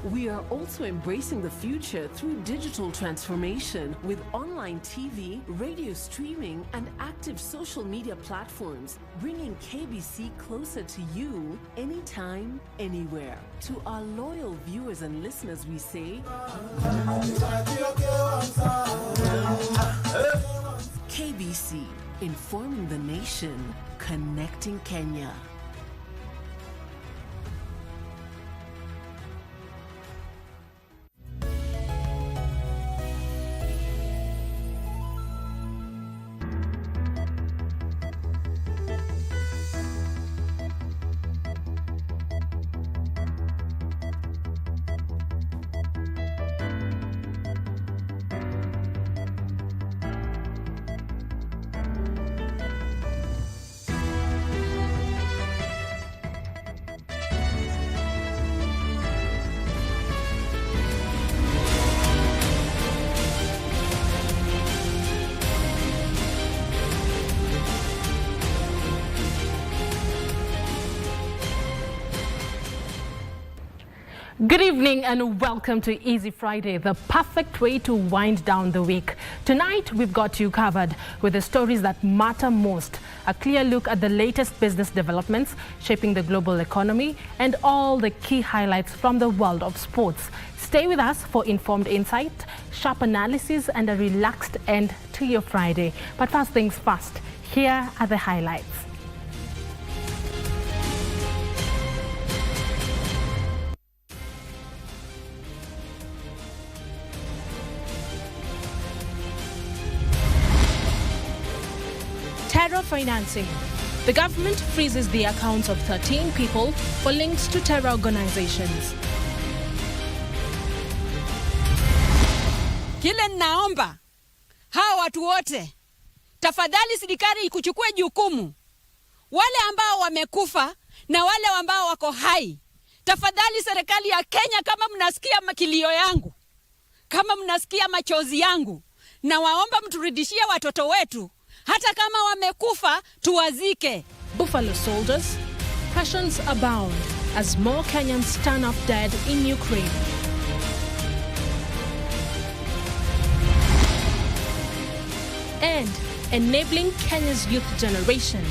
We are also embracing the future through digital transformation with online TV, radio streaming, and active social media platforms, bringing KBC closer to you anytime, anywhere. To our loyal viewers and listeners, we say, KBC, informing the nation, connecting Kenya. Good evening and welcome to Easy Friday, the perfect way to wind down the week. Tonight, we've got you covered with the stories that matter most, a clear look at the latest business developments shaping the global economy, and all the key highlights from the world of sports. Stay with us for informed insight, sharp analysis, and a relaxed end to your Friday. But first things first, here are the highlights. Terror financing. The government freezes the accounts of 13 people for links to terror organizations. Kile naomba hawa watu wote, tafadhali serikali ikuchukue jukumu. Wale ambao wamekufa na wale ambao wako hai, tafadhali serikali ya Kenya, kama mnasikia makilio yangu, kama mnasikia machozi yangu, na waomba mturudishie watoto wetu. Hata kama wamekufa, tuwazike. Buffalo soldiers, passions abound as more Kenyans turn up dead in Ukraine. And enabling Kenya's youth generation.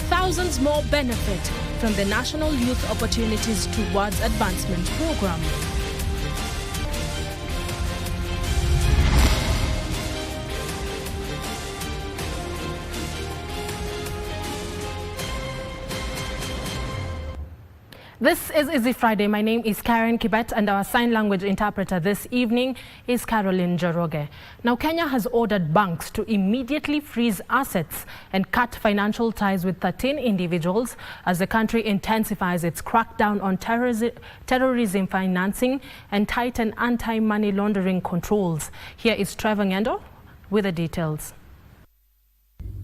Thousands more benefit from the National Youth Opportunities Towards Advancement program. This is Easy Friday. My name is Carren, Kibbett, and our sign language interpreter this evening is Caroline Joroge. Now, Kenya has ordered banks to immediately freeze assets and cut financial ties with 13 individuals as the country intensifies its crackdown on terrorism financing and tighten anti-money laundering controls. Here is Trevor Ngendo with the details.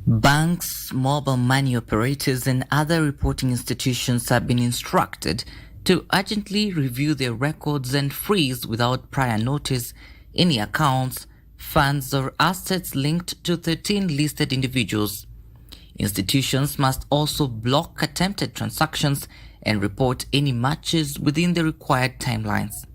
Banks, mobile money operators and other reporting institutions have been instructed to urgently review their records and freeze without prior notice any accounts, funds or assets linked to 13 listed individuals. Institutions must also block attempted transactions and report any matches within the required timelines.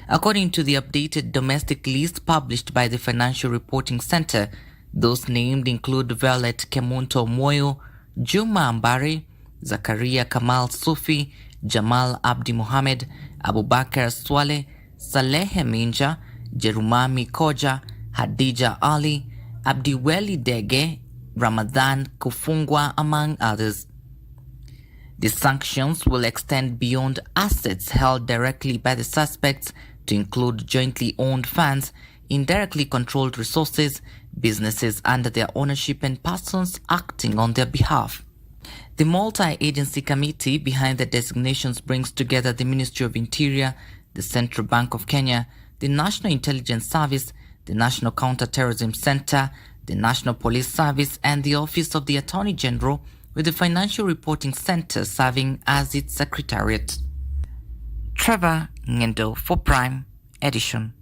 According to the updated domestic list published by the Financial Reporting Center, those named include Violet Kemunto Moyo, Juma Ambari, Zakaria Kamal Sufi, Jamal Abdi Mohamed, Abubakar Swale, Salehe Minja, Jerumami Koja, Hadija Ali, Abdiweli Dege, Ramadan Kufungwa, among others. The sanctions will extend beyond assets held directly by the suspects to include jointly owned funds, indirectly controlled resources, businesses under their ownership and persons acting on their behalf. The multi-agency committee behind the designations brings together the Ministry of Interior, the Central Bank of Kenya, the National Intelligence Service, the National Counter-Terrorism Center, the National Police Service and the Office of the Attorney General, with the Financial Reporting Center serving as its secretariat. Trevor Ngendo for Prime Edition.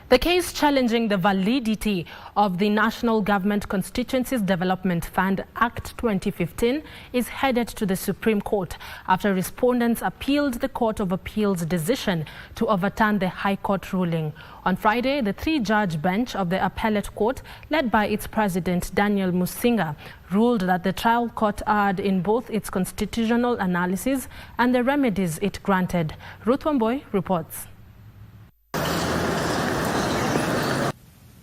The case challenging the validity of the National Government Constituencies Development Fund Act 2015 is headed to the Supreme Court after respondents appealed the Court of Appeal's decision to overturn the High Court ruling. On Friday, the three-judge bench of the Appellate Court, led by its president Daniel Musinga, ruled that the trial court erred in both its constitutional analysis and the remedies it granted. Ruth Wamboy reports.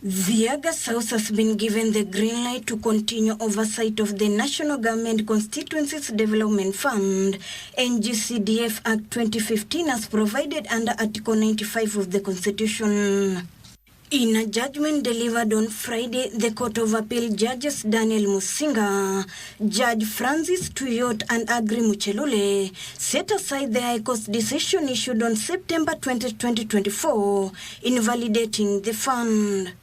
The August House has been given the green light to continue oversight of the National Government Constituencies Development Fund, NG-CDF Act 2015, as provided under Article 95 of the Constitution. In a judgment delivered on Friday, the Court of Appeal judges Daniel Musinga, Judge Francis Tuyot and Agri Muchelule set aside the High Court's decision issued on September 20, 2024, invalidating the fund.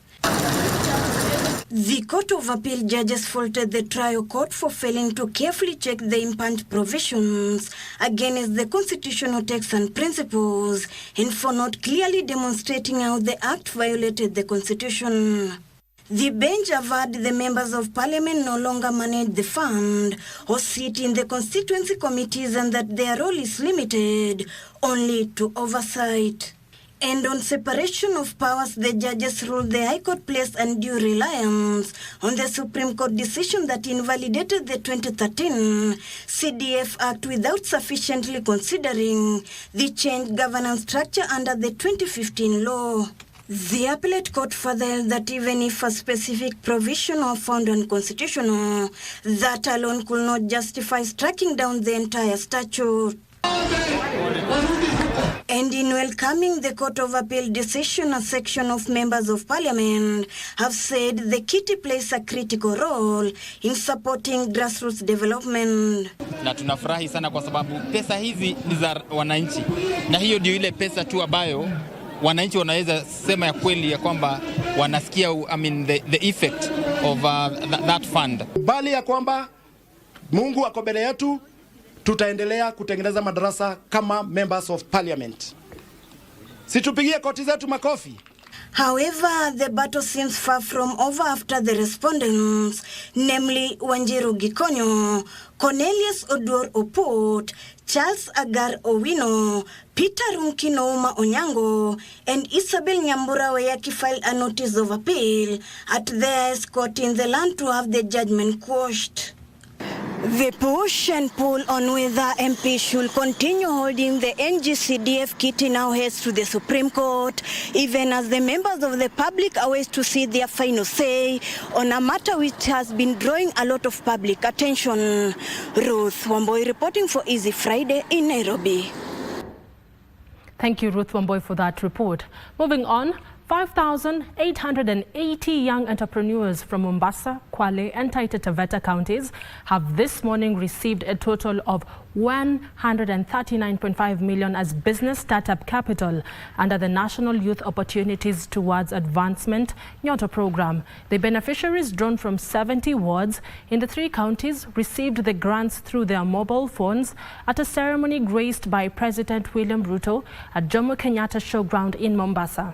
The Court of Appeal judges faulted the trial court for failing to carefully check the impugned provisions against the constitutional text and principles and for not clearly demonstrating how the act violated the Constitution. The bench averred the members of Parliament no longer manage the fund or sit in the constituency committees and that their role is limited only to oversight. And on separation of powers, the judges ruled the High Court placed undue reliance on the Supreme Court decision that invalidated the 2013 CDF Act without sufficiently considering the changed governance structure under the 2015 law. The Appellate Court further held that even if a specific provision was found unconstitutional, that alone could not justify striking down the entire statute. And in welcoming the Court of Appeal decision, a section of members of Parliament have said the kitty plays a critical role in supporting grassroots development. Na tunafurahi sana kwa sababu pesa hizi ni za wananchi. Na hiyo ndio ile pesa tu ambayo wananchi wanaweza sema ya kweli ya kwamba wanasikia the effect of that fund. Bali ya kwamba Mungu ako mbele yetu, tutaendelea kutengeneza madarasa kama members of parliament. Situpigie koti zetu makofi. However, the battle seems far from over after the respondents, namely Wanjiru Gikonyo, Cornelius Oduor Opot, Charles Agar Owino, Peter Runkinouma Onyango, and Isabel Nyambura Wayaki filed a notice of appeal at the highest court in the land to have the judgment quashed. The push and pull on whether MP should continue holding the NG-CDF kitty now heads to the Supreme Court, even as the members of the public await to see their final say on a matter which has been drawing a lot of public attention. Ruth Wamboy reporting for Easy Friday in Nairobi. Thank you, Ruth Wamboy, for that report. Moving on. 5,880 young entrepreneurs from Mombasa, Kwale and Taita Taveta counties have this morning received a total of 139.5 million as business startup capital under the National Youth Opportunities Towards Advancement Nyoto program. The beneficiaries, drawn from 70 wards in the three counties, received the grants through their mobile phones at a ceremony graced by President William Ruto at Jomo Kenyatta Showground in Mombasa.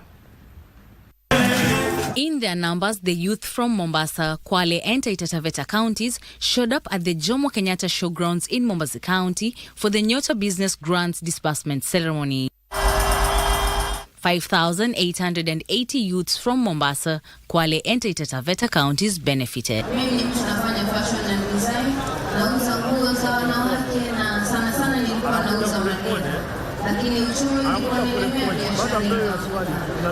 In their numbers, the youth from Mombasa, Kwale and Taita Taveta counties showed up at the Jomo Kenyatta Showgrounds in Mombasa County for the Nyoto Business Grants Disbursement Ceremony. 5,880 youths from Mombasa, Kwale and Taita Taveta counties benefited. Lakini uchumi ulikuwa unaendelea biashara.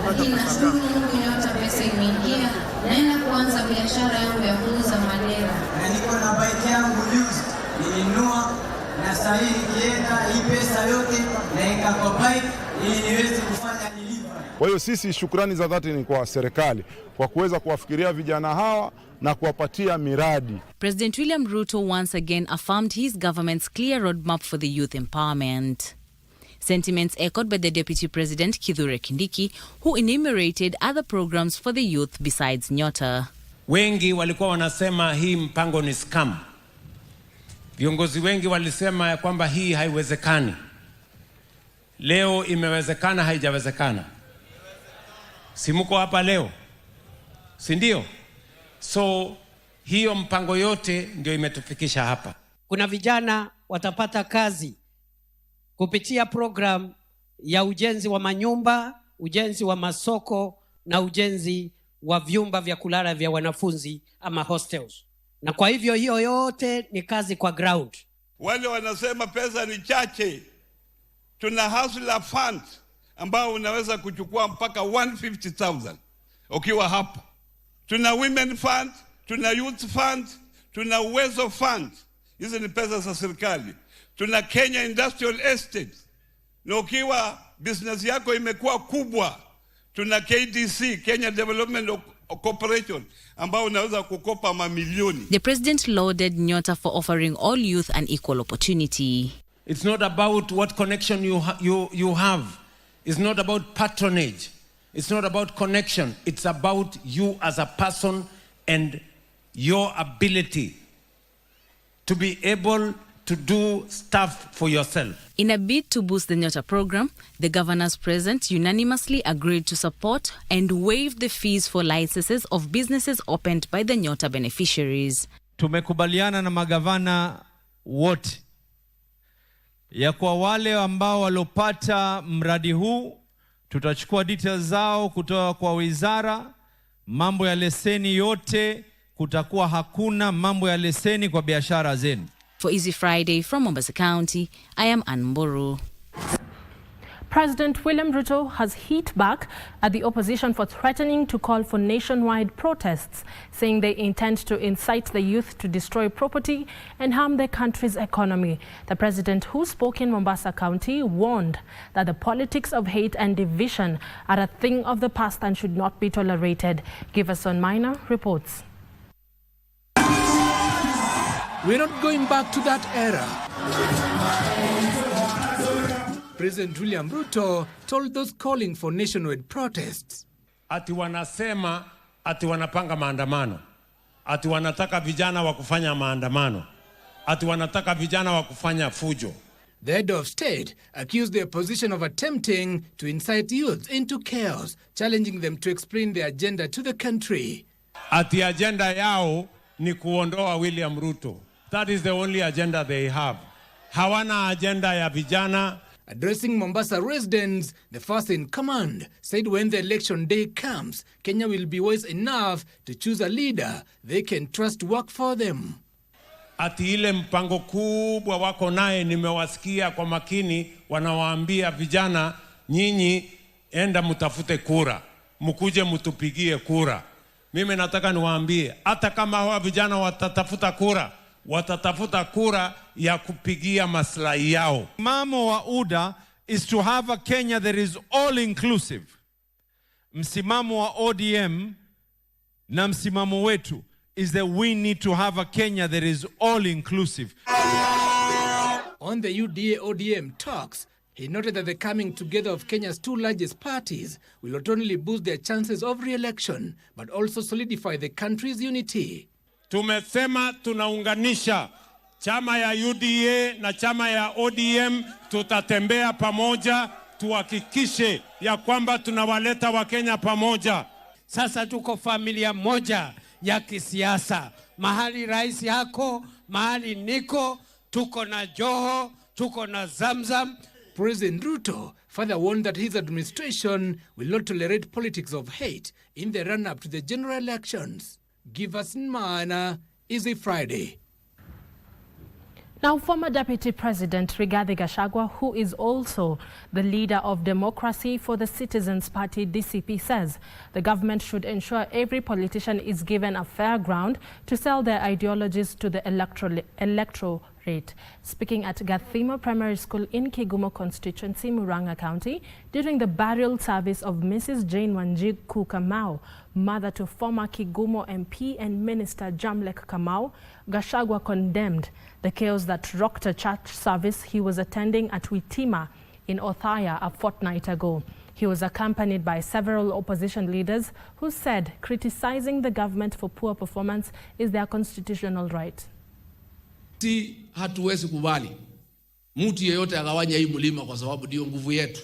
Lakini nashukuru Mungu Nyoto pesa imeingia, naenda kuanza biashara yangu ya kuuza madera. Na niko na bike yangu used, nilinunua na sasa hivi nikienda hii pesa yote naeka kwa bike ili niweze kufanya delivery. Kwa hiyo sisi shukrani za dhati ni kwa serikali kwa kuweza kuwafikiria vijana hawa na kuwapatia miradi. President William Ruto once again affirmed his government's clear roadmap for the youth empowerment. Sentiments echoed by the Deputy President Kithure Kindiki, who enumerated other programs for the youth besides Nyota. Wengi walikuwa wanasema hii mpango ni scam. Viongozi wengi walisema kwamba hii haiwezekani. Leo imewezekana, haijawezekana. Simuko hapa leo, si ndio? So hiyo mpango yote ndio imetufikisha hapa. Kuna vijana watapata kazi kupitia program ya ujenzi wa manyumba, ujenzi wa masoko na ujenzi wa vyumba vya kulala vya wanafunzi ama hostels. Na kwa hivyo hiyo yote ni kazi kwa ground. Wale wanasema pesa ni chache. Tuna hustler fund ambao unaweza kuchukua mpaka 150,000 ukiwa hapo. Tuna women fund, tuna youth fund, tuna uwezo fund. Hizi ni pesa za serikali. Tuna Kenya Industrial Estate. Na ukiwa business yako imekuwa kubwa, tuna KDC, Kenya Development Corporation, ambao unaweza kukopa mamilioni. The president lauded Nyota for offering all youth an equal opportunity. It's not about what connection you have. It's not about patronage. It's not about connection. It's about you as a person and your ability to be able to do stuff for yourself. In a bid to boost the Nyota program, the governors present unanimously agreed to support and waive the fees for licenses of businesses opened by the Nyota beneficiaries. Tumekubaliana na magavana wote ya kwa wale ambao walopata mradi huu, tutachukua details zao kutoka kwa wizara. Mambo ya leseni yote, kutakuwa hakuna mambo ya leseni kwa biashara zenu. For Easy Friday from Bomet County, I am Ann Mburu. President William Ruto has hit back at the opposition for threatening to call for nationwide protests, saying they intend to incite the youth to destroy property and harm their country's economy. The president, who spoke in Mombasa County, warned that the politics of hate and division are a thing of the past and should not be tolerated. Giverson Minor reports. We're not going back to that era. President William Ruto told those calling for nationwide protests. Ati wanasema ati wanapanga maandamano. Ati wanataka vijana wa kufanya maandamano. Ati wanataka vijana wa kufanya fujo. The head of state accused the opposition of attempting to incite youth into chaos, challenging them to explain their agenda to the country. Ati agenda yao ni kuondoa William Ruto. That is the only agenda they have. Hawana agenda ya vijana. Addressing Mombasa residents, the first in command said when the election day comes, Kenya will be wise enough to choose a leader they can trust to work for them. Ati ile mpango kubwa wako naye nimewasikia kwa makini wanawaambia vijana, nyinyi enda mutafute kura, mkuje mutupigie kura. Mimi nataka niwaambie, hata kama hawa vijana watatafuta kura ya kupigia maslahi yao. Mamo wa UDA is to have a Kenya that is all inclusive. Msimamo wa ODM na msimamo wetu is that we need to have a Kenya that is all inclusive. On the UDA-ODM talks, he noted that the coming together of Kenya's two largest parties will not only boost their chances of re-election, but also solidify the country's unity. Tumesema tunaunganisha chama ya UDA na chama ya ODM, tutatembea pamoja, tuhakikishe ya kwamba tunawaleta Wakenya pamoja. Sasa tuko familia moja ya kisiasa. Mahali rais yako, mahali niko, tuko na Joho, tuko na Zamzam. President Ruto further warned that his administration will not tolerate politics of hate in the run-up to the general elections. Give us Mana, Easy Friday. Now, former Deputy President Rigathi Gachagua, who is also the leader of Democracy for the Citizens Party, DCP, says the government should ensure every politician is given a fair ground to sell their ideologies to the electorate. Speaking at Gathima Primary School in Kigumo constituency, Murang'a County, during the burial service of Mrs. Jane Wanjiku Kamau, mother to former Kigumo MP and Minister Jamlek Kamau, Gachagua condemned the chaos that rocked a church service he was attending at Witima in Othaya a fortnight ago. He was accompanied by several opposition leaders who said criticizing the government for poor performance is their constitutional right. Si hatuwezi kubali mtu yeyote agawanya hii mlima kwa sababu ndio nguvu yetu.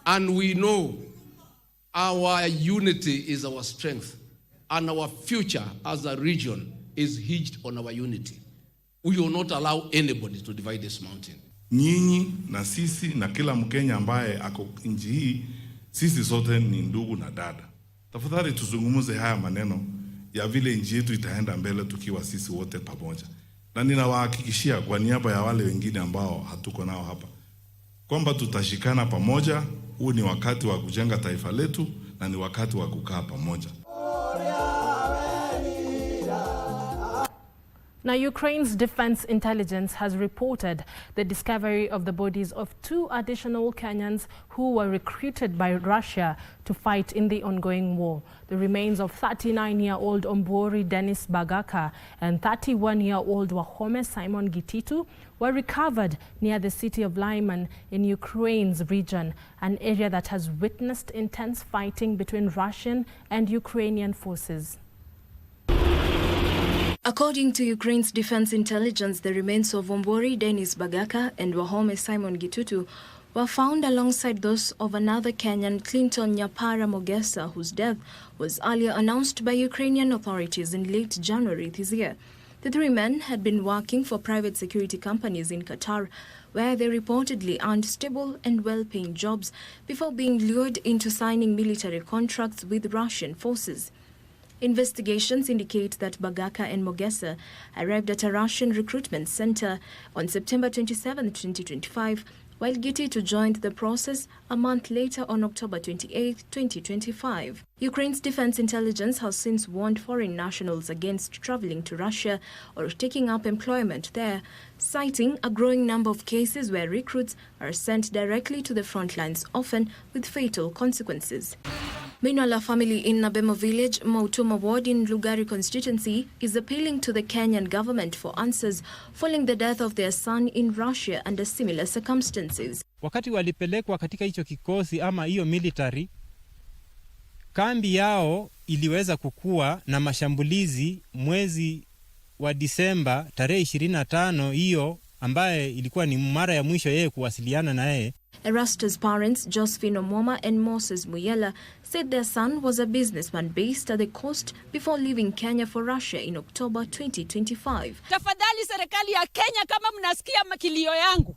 And we know Our unity is our strength, and our future as a region is hinged on our unity. We will not allow anybody to divide this mountain. Nyinyi na sisi na kila Mkenya ambaye ako nchi hii, sisi sote ni ndugu na dada. Tafadhali tuzungumuze haya maneno ya vile nchi yetu itaenda mbele tukiwa sisi wote pamoja. Na ninawahakikishia kwa niaba ya wale wengine ambao hatuko nao hapa kwamba tutashikana pamoja. Huu ni wakati wa kujenga taifa letu na ni wakati wa kukaa pamoja. Now, Ukraine's defense intelligence has reported the discovery of the bodies of 2 additional Kenyans who were recruited by Russia to fight in the ongoing war. The remains of 39-year-old Ombori Dennis Bagaka and 31-year-old Wahome Simon Gititu were recovered near the city of Lyman in Ukraine's region, an area that has witnessed intense fighting between Russian and Ukrainian forces. According to Ukraine's defense intelligence, the remains of Ombori Dennis Bagaka and Wahome Simon Gitutu were found alongside those of another Kenyan, Clinton Nyapara Mogesa, whose death was earlier announced by Ukrainian authorities in late January this year. The 3 men had been working for private security companies in Qatar, where they reportedly earned stable and well-paying jobs before being lured into signing military contracts with Russian forces. Investigations indicate that Bagaka and Mogesa arrived at a Russian recruitment center on September 27, 2025, while Gititu joined the process a month later on October 28, 2025. Ukraine's defense intelligence has since warned foreign nationals against traveling to Russia or taking up employment there, citing a growing number of cases where recruits are sent directly to the front lines, often with fatal consequences. Meanwhile, a family in Nabemo village, Mautuma ward in Lugari constituency, is appealing to the Kenyan government for answers following the death of their son in Russia under similar circumstances. Wakati walipelekwa katika hicho kikosi ama hiyo military, kambi yao iliweza kukua na mashambulizi mwezi wa Disemba tarehe 25, hiyo ambaye ilikuwa ni mara ya mwisho yeye kuwasiliana na yeye. Erasta's parents, Josephine Omwoma and Moses Muyela, said their son was a businessman based at the coast before leaving Kenya for Russia in October 2025. Tafadhali serikali ya Kenya, kama mnasikia makilio yangu,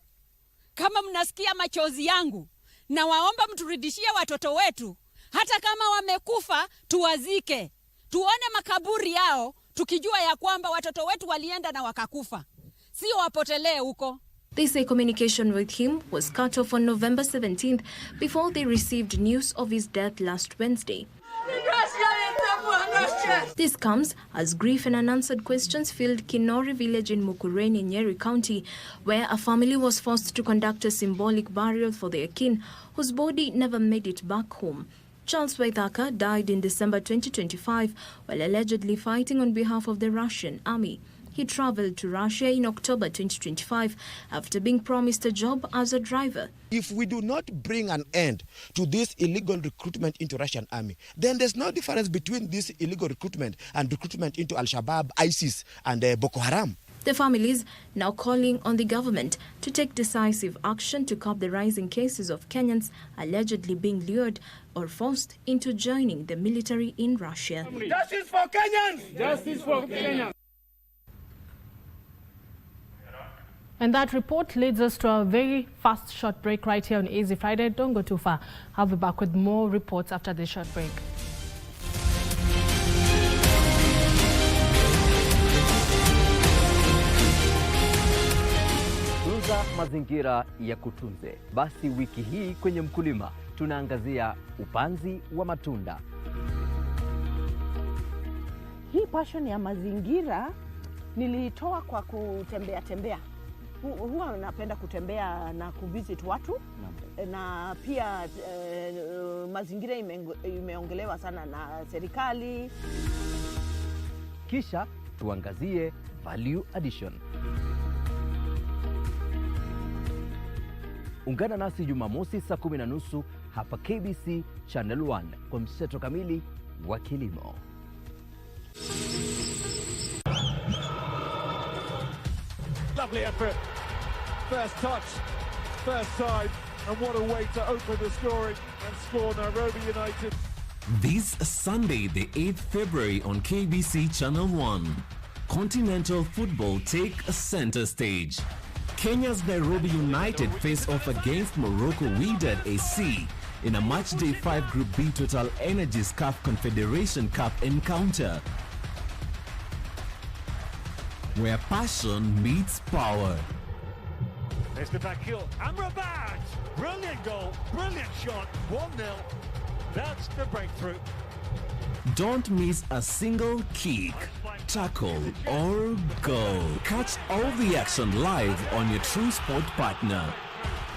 kama mnasikia machozi yangu, na waomba mturudishie watoto wetu. Hata kama wamekufa, tuwazike. Tuone makaburi yao, tukijua ya kwamba watoto wetu walienda na wakakufa. Sio wapotelee huko. They say communication with him was cut off on November 17th before they received news of his death last Wednesday. This comes as grief and unanswered questions filled Kinori village in Mukureni, Nyeri County, where a family was forced to conduct a symbolic burial for their kin, whose body never made it back home. Charles Waithaka died in December 2025 while allegedly fighting on behalf of the Russian army. He traveled to Russia in October 2025 after being promised a job as a driver. If we do not bring an end to this illegal recruitment into Russian army, then there's no difference between this illegal recruitment and recruitment into Al-Shabaab, ISIS, and Boko Haram. The families now calling on the government to take decisive action to curb the rising cases of Kenyans allegedly being lured or forced into joining the military in Russia. Justice for Kenyans! Justice for Kenyans! And that report leads us to a very fast short break right here on Easy Friday. Don't go too far. I'll be back with more reports after this short break. Tunza mazingira ya kutunze. Basi wiki hii kwenye Mkulima tunaangazia upanzi wa matunda. Hii passion ya mazingira nilitoa kwa kutembea. Huwa napenda kutembea na kuvisit watu na pia mazingira imeongelewa sana na serikali. Kisha tuangazie value addition. Ungana nasi Jumamosi saa 10:30 hapa KBC Channel 1 kwa mseto kamili wa kilimo. Lovely effort first touch, first time, and what a way to open the scoring and score Nairobi United. This Sunday, the 8th February on KBC Channel 1, continental football take a center stage. Kenya's Nairobi United face off against Morocco Wydad AC in a matchday 5 Group B Total Energies CAF Confederation Cup encounter, where passion meets power. There's the back heel. Amrabat! Brilliant goal, brilliant shot, 1-0. That's the breakthrough. Don't miss a single kick, tackle, or goal. Catch all the action live on your True Sport partner,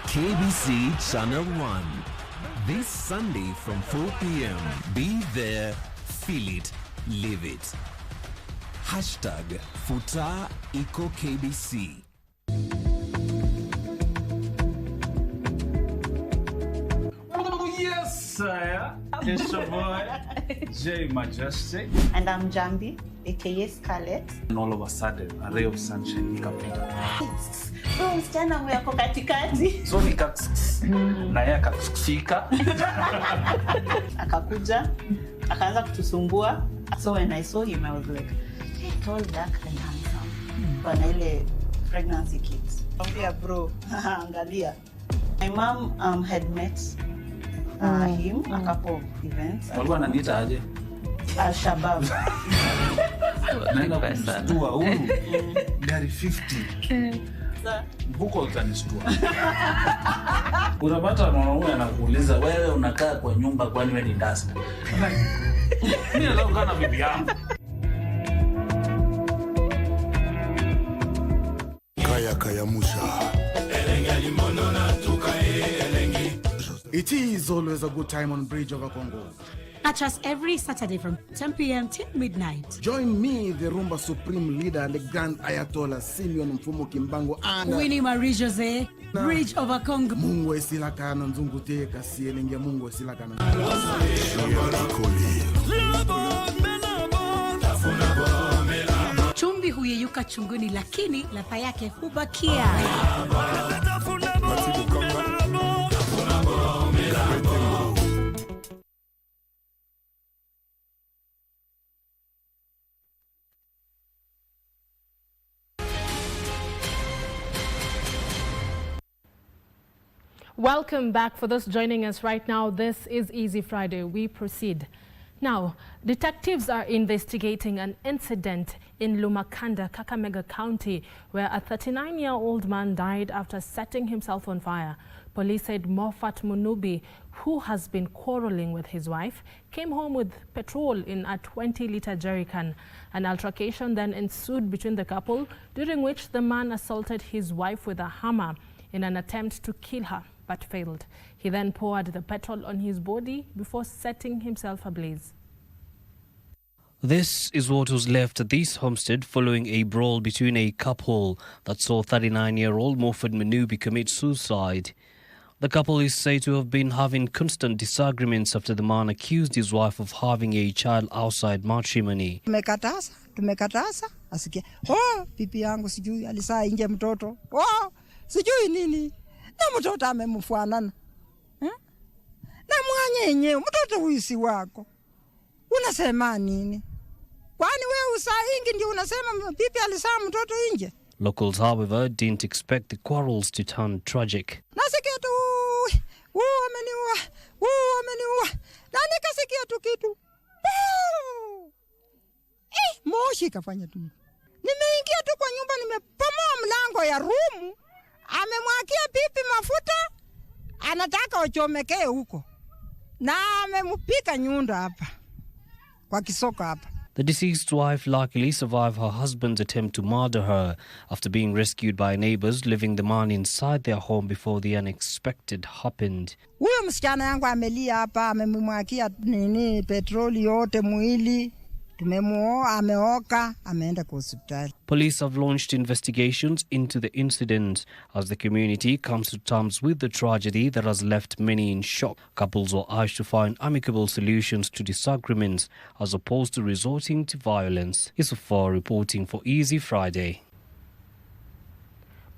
KBC Channel 1. This Sunday from 4 p.m. Be there, feel it, live it. Hashtag Futa Eco KBC. Yes, sir. It's your boy, J Majestic. And I'm Jambi, aka Scarlett. And all of a sudden, a ray of sunshine ikapita. So msichana mwako katikati. So na yeye akafika. Akakuja, akaanza kutusumbua. So when I saw him, I was like, hey, tall, dark, and handsome. Bana ile pregnancy kit. Ambia bro, angalia. My mom had met him a couple of events. Walikuwa ananiita aje? Al-Shabaab. Naenda kustua huyu gari 50. Mbuko utanistua. Unapata mwanaume anakuuliza wewe unakaa kwa nyumba kwani wewe ni dasta? Mimi leo kana bibi yangu. Kaya musha. It is always a good time on Bridge over Congo. Catch us every Saturday from 10 p.m. till midnight. Join me, the Rumba Supreme Leader and the Grand Ayatollah Simeon Mfumu Kimbango and Winnie Marie Jose, Bridge over Congo. Mungu esilakana nzungute kasielenge Mungu esilakana. Chumvi huyeyuka chunguni lakini ladha yake hubakia. Welcome back. For those joining us right now, this is Easy Friday. We proceed. Now, detectives are investigating an incident in Lumakanda, Kakamega County, where a 39-year-old man died after setting himself on fire. Police said Mofat Munubi, who has been quarreling with his wife, came home with petrol in a 20-liter jerrycan. An altercation then ensued between the couple, during which the man assaulted his wife with a hammer in an attempt to kill her, but failed. He then poured the petrol on his body before setting himself ablaze. This is what was left at this homestead following a brawl between a couple that saw 39-year-old Morford Manubi commit suicide. The couple is said to have been having constant disagreements after the man accused his wife of having a child outside matrimony. Tumekatasa, asikia, oh, pipi yangu sijui alisaa inje mtoto, oh, sijui nini, na mtoto amemfuanana. Na mwanya yenyewe, mtoto huyu si wako. Unasema nini? Kwani wewe usaa ingi ndio unasema pipi alisaa mtoto inje? Locals, however, didn't expect the quarrels to turn tragic. Nasikia tu, ameniua. Na nikasikia tu kitu. Moshi kafanya tu. Nimeingia tu kwa nyumba, nimepomoa mlango ya rumu. Amemwakia pipi mafuta, anataka wachomekee huko. Na amempika nyundo hapa. Kwa kisoko hapa. The deceased wife luckily survived her husband's attempt to murder her after being rescued by neighbors, leaving the man inside their home before the unexpected happened. Huyo msichana yangu amelia hapa, amemwakia nini petroli yote mwili. Tumemuoa, ameoka, ameenda kwa hospitali. Police have launched investigations into the incident as the community comes to terms with the tragedy that has left many in shock. Couples were urged to find amicable solutions to disagreements as opposed to resorting to violence. Isufar reporting for Easy Friday.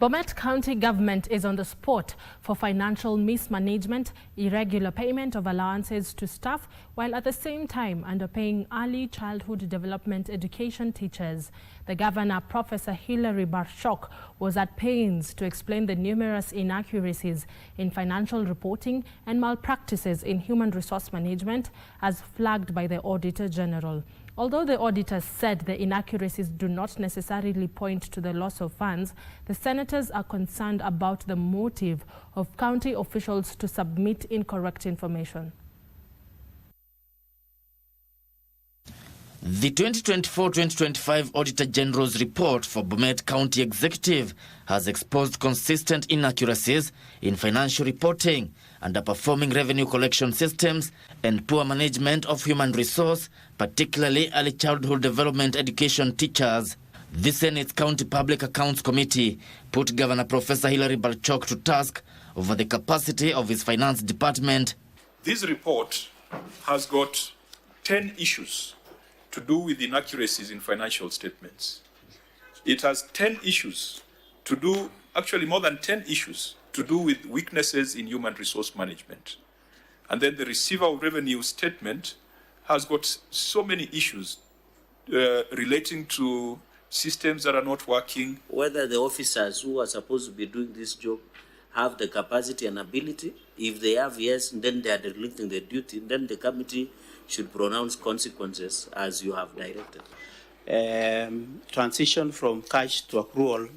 Bomet County government is on the spot for financial mismanagement, irregular payment of allowances to staff, while at the same time underpaying early childhood development education teachers. The governor, Professor Hilary Barshok, was at pains to explain the numerous inaccuracies in financial reporting and malpractices in human resource management as flagged by the Auditor General. Although the auditors said the inaccuracies do not necessarily point to the loss of funds, the senators are concerned about the motive of county officials to submit incorrect information. The 2024-2025 Auditor General's report for Bomet County Executive has exposed consistent inaccuracies in financial reporting, underperforming revenue collection systems, and poor management of human resource, particularly early childhood development education teachers. The Senate's County Public Accounts Committee put Governor Professor Hilary Barshok to task over the capacity of his finance department. This report has got 10 issues to do with inaccuracies in financial statements. It has 10 issues to do, actually more than 10 issues, to do with weaknesses in human resource management. And then the receiver of revenue statement has got so many issues relating to systems that are not working. Whether the officers who are supposed to be doing this job have the capacity and ability. If they have, yes, then they are neglecting their duty. Then the committee should pronounce consequences as you have directed. Transition from cash to accrual,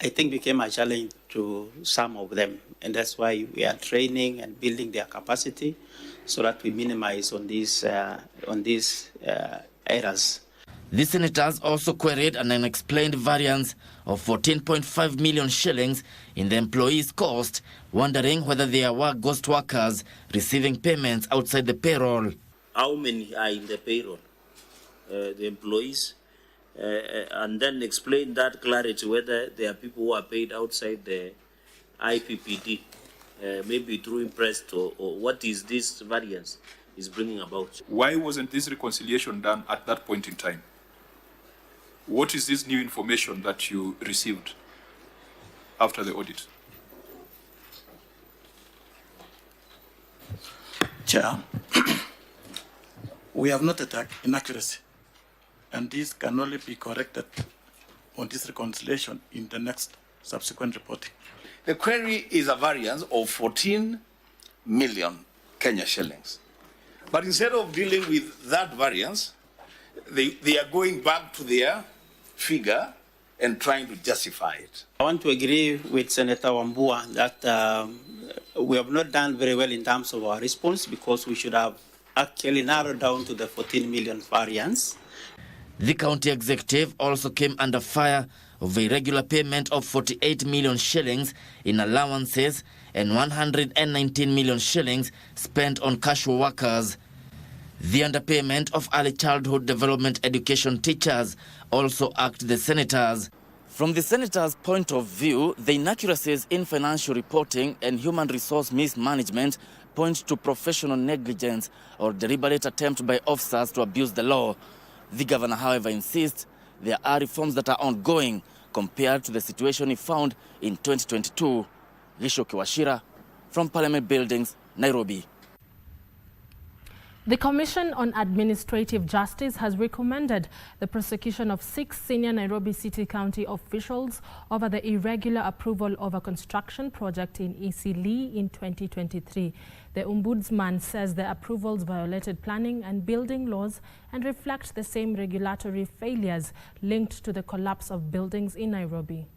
I think, became a challenge to some of them, and that's why we are training and building their capacity so that we minimize on these errors. The senators also queried an unexplained variance of 14.5 million shillings in the employees' cost, wondering whether there were ghost workers receiving payments outside the payroll. How many are in the payroll? The employees? And then explain that clarity, whether there are people who are paid outside the IPPD, maybe through impressed, or what is this variance is bringing about. Why wasn't this reconciliation done at that point in time? What is this new information that you received after the audit? Chair, we have noted inaccuracy, and this can only be corrected on this reconciliation in the next subsequent reporting. The query is a variance of 14 million Kenya shillings. But instead of dealing with that variance, they are going back to their figure and trying to justify it. I want to agree with Senator Wambua that we have not done very well in terms of our response, because we should have actually narrowed down to the 14 million variance. The county executive also came under fire of a regular payment of 48 million shillings in allowances and 119 million shillings spent on casual workers. The underpayment of early childhood development education teachers also irked the senators. From the senators' point of view, the inaccuracies in financial reporting and human resource mismanagement point to professional negligence or deliberate attempt by officers to abuse the law. The governor, however, insists there are reforms that are ongoing compared to the situation he found in 2022. Lisho Kiwashira from Parliament Buildings, Nairobi. The Commission on Administrative Justice has recommended the prosecution of 6 senior Nairobi City County officials over the irregular approval of a construction project in Eastleigh in 2023. The Ombudsman says the approvals violated planning and building laws and reflect the same regulatory failures linked to the collapse of buildings in Nairobi.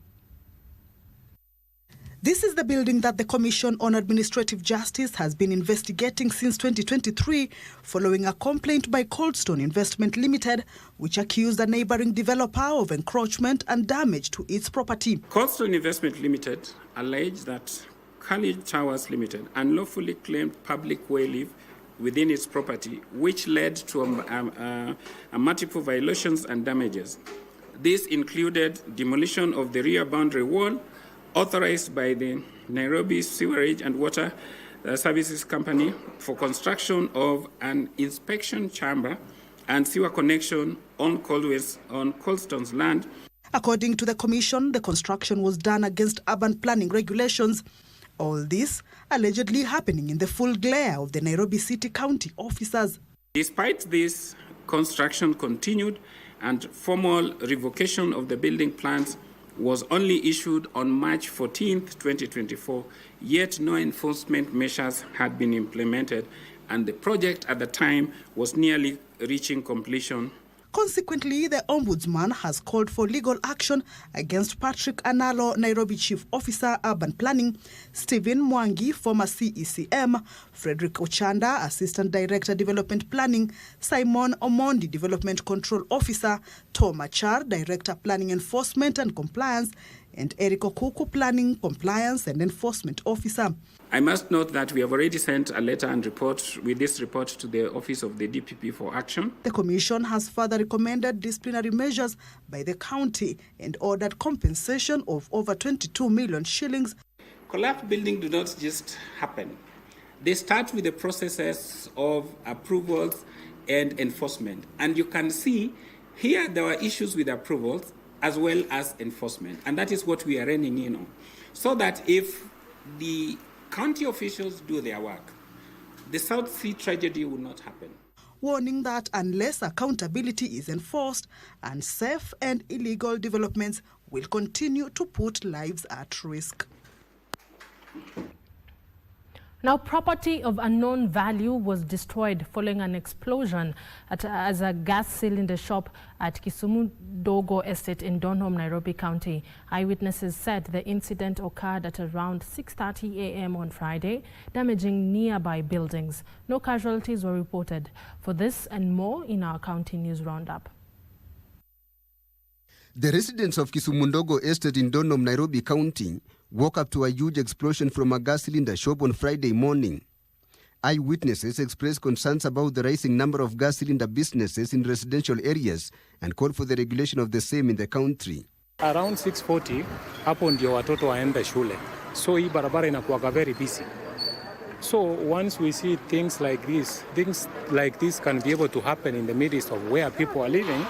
This is the building that the Commission on Administrative Justice has been investigating since 2023 following a complaint by Coldstone Investment Limited, which accused a neighboring developer of encroachment and damage to its property. Coldstone Investment Limited alleged that College Towers Limited unlawfully claimed public way within its property, which led to a multiple violations and damages. This included demolition of the rear boundary wall, authorized by the Nairobi Sewerage and Water Services Company for construction of an inspection chamber and sewer connection on Coldstone's land. According to the commission, the construction was done against urban planning regulations. All this allegedly happening in the full glare of the Nairobi City County officers. Despite this, construction continued and formal revocation of the building plans was only issued on March 14, 2024, yet no enforcement measures had been implemented, and the project at the time was nearly reaching completion. Consequently, the Ombudsman has called for legal action against Patrick Analo, Nairobi Chief Officer, Urban Planning, Stephen Mwangi, former CECM, Frederick Ochanda, Assistant Director, Development Planning, Simon Omondi, Development Control Officer, Tom Achar, Director, Planning Enforcement and Compliance, and Eric Okuku, Planning, Compliance and Enforcement Officer. I must note that we have already sent a letter and report with this report to the Office of the DPP for action. The Commission has further recommended disciplinary measures by the county and ordered compensation of over 22 million shillings. Collapsed buildings do not just happen. They start with the processes of approvals and enforcement. And you can see here there were issues with approvals as well as enforcement. And that is what we are running in on. So that if the county officials do their work, the South Sea tragedy will not happen. Warning that unless accountability is enforced, unsafe and illegal developments will continue to put lives at risk. Now, property of unknown value was destroyed following an explosion as a gas cylinder shop at Kisumu Dogo Estate in Donholm, Nairobi County. Eyewitnesses said the incident occurred at around 6:30 a.m. on Friday, damaging nearby buildings. No casualties were reported. For this and more in our county news roundup. The residents of Kisumu Dogo Estate in Donholm, Nairobi County woke up to a huge explosion from a gas cylinder shop on Friday morning. Eyewitnesses expressed concerns about the rising number of gas cylinder businesses in residential areas and called for the regulation of the same in the country. Around 6:40, hapo ndio watoto waenda shule. So hii barabara inakuwa very busy. So once we see things like this can be able to happen in the midst of where people are living,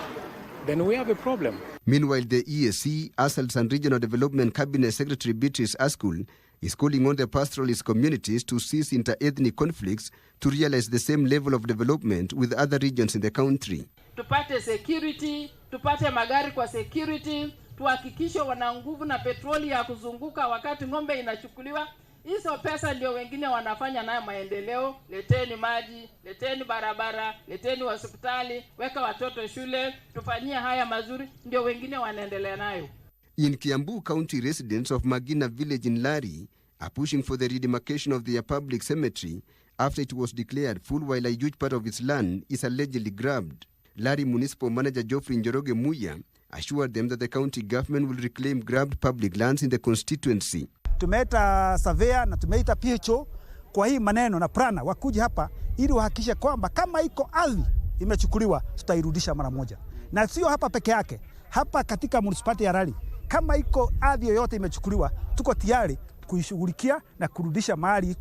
then we have a problem. Meanwhile, the EAC, Assaults and Regional Development Cabinet Secretary Beatrice Askul is calling on the pastoralist communities to cease inter-ethnic conflicts to realize the same level of development with other regions in the country. Tupate security, tupate magari kwa security, tuhakikishe wana nguvu na petroli ya kuzunguka wakati ng'ombe inachukuliwa. Hizo pesa ndio wengine wanafanya nayo maendeleo. Leteni maji, leteni barabara, leteni hospitali, weka watoto shule, tufanyie haya mazuri, ndio wengine wanaendelea nayo. In Kiambu County, residents of Magina village in Lari are pushing for the redemarcation of their public cemetery after it was declared full while a huge part of its land is allegedly grabbed. Lari Municipal Manager Geoffrey Njoroge Muya assured them that the county government will reclaim grabbed public lands in the constituency. Tumeita surveyor na tumeita PHO kwa hii maneno na prana wakuja hapa ili wahakikishe kwamba kama iko ardhi imechukuliwa tutairudisha mara moja. Na sio hapa peke yake, hapa katika municipality ya Rali kama iko ardhi yoyote imechukuliwa tuko tayari kuishughulikia na kurudisha mali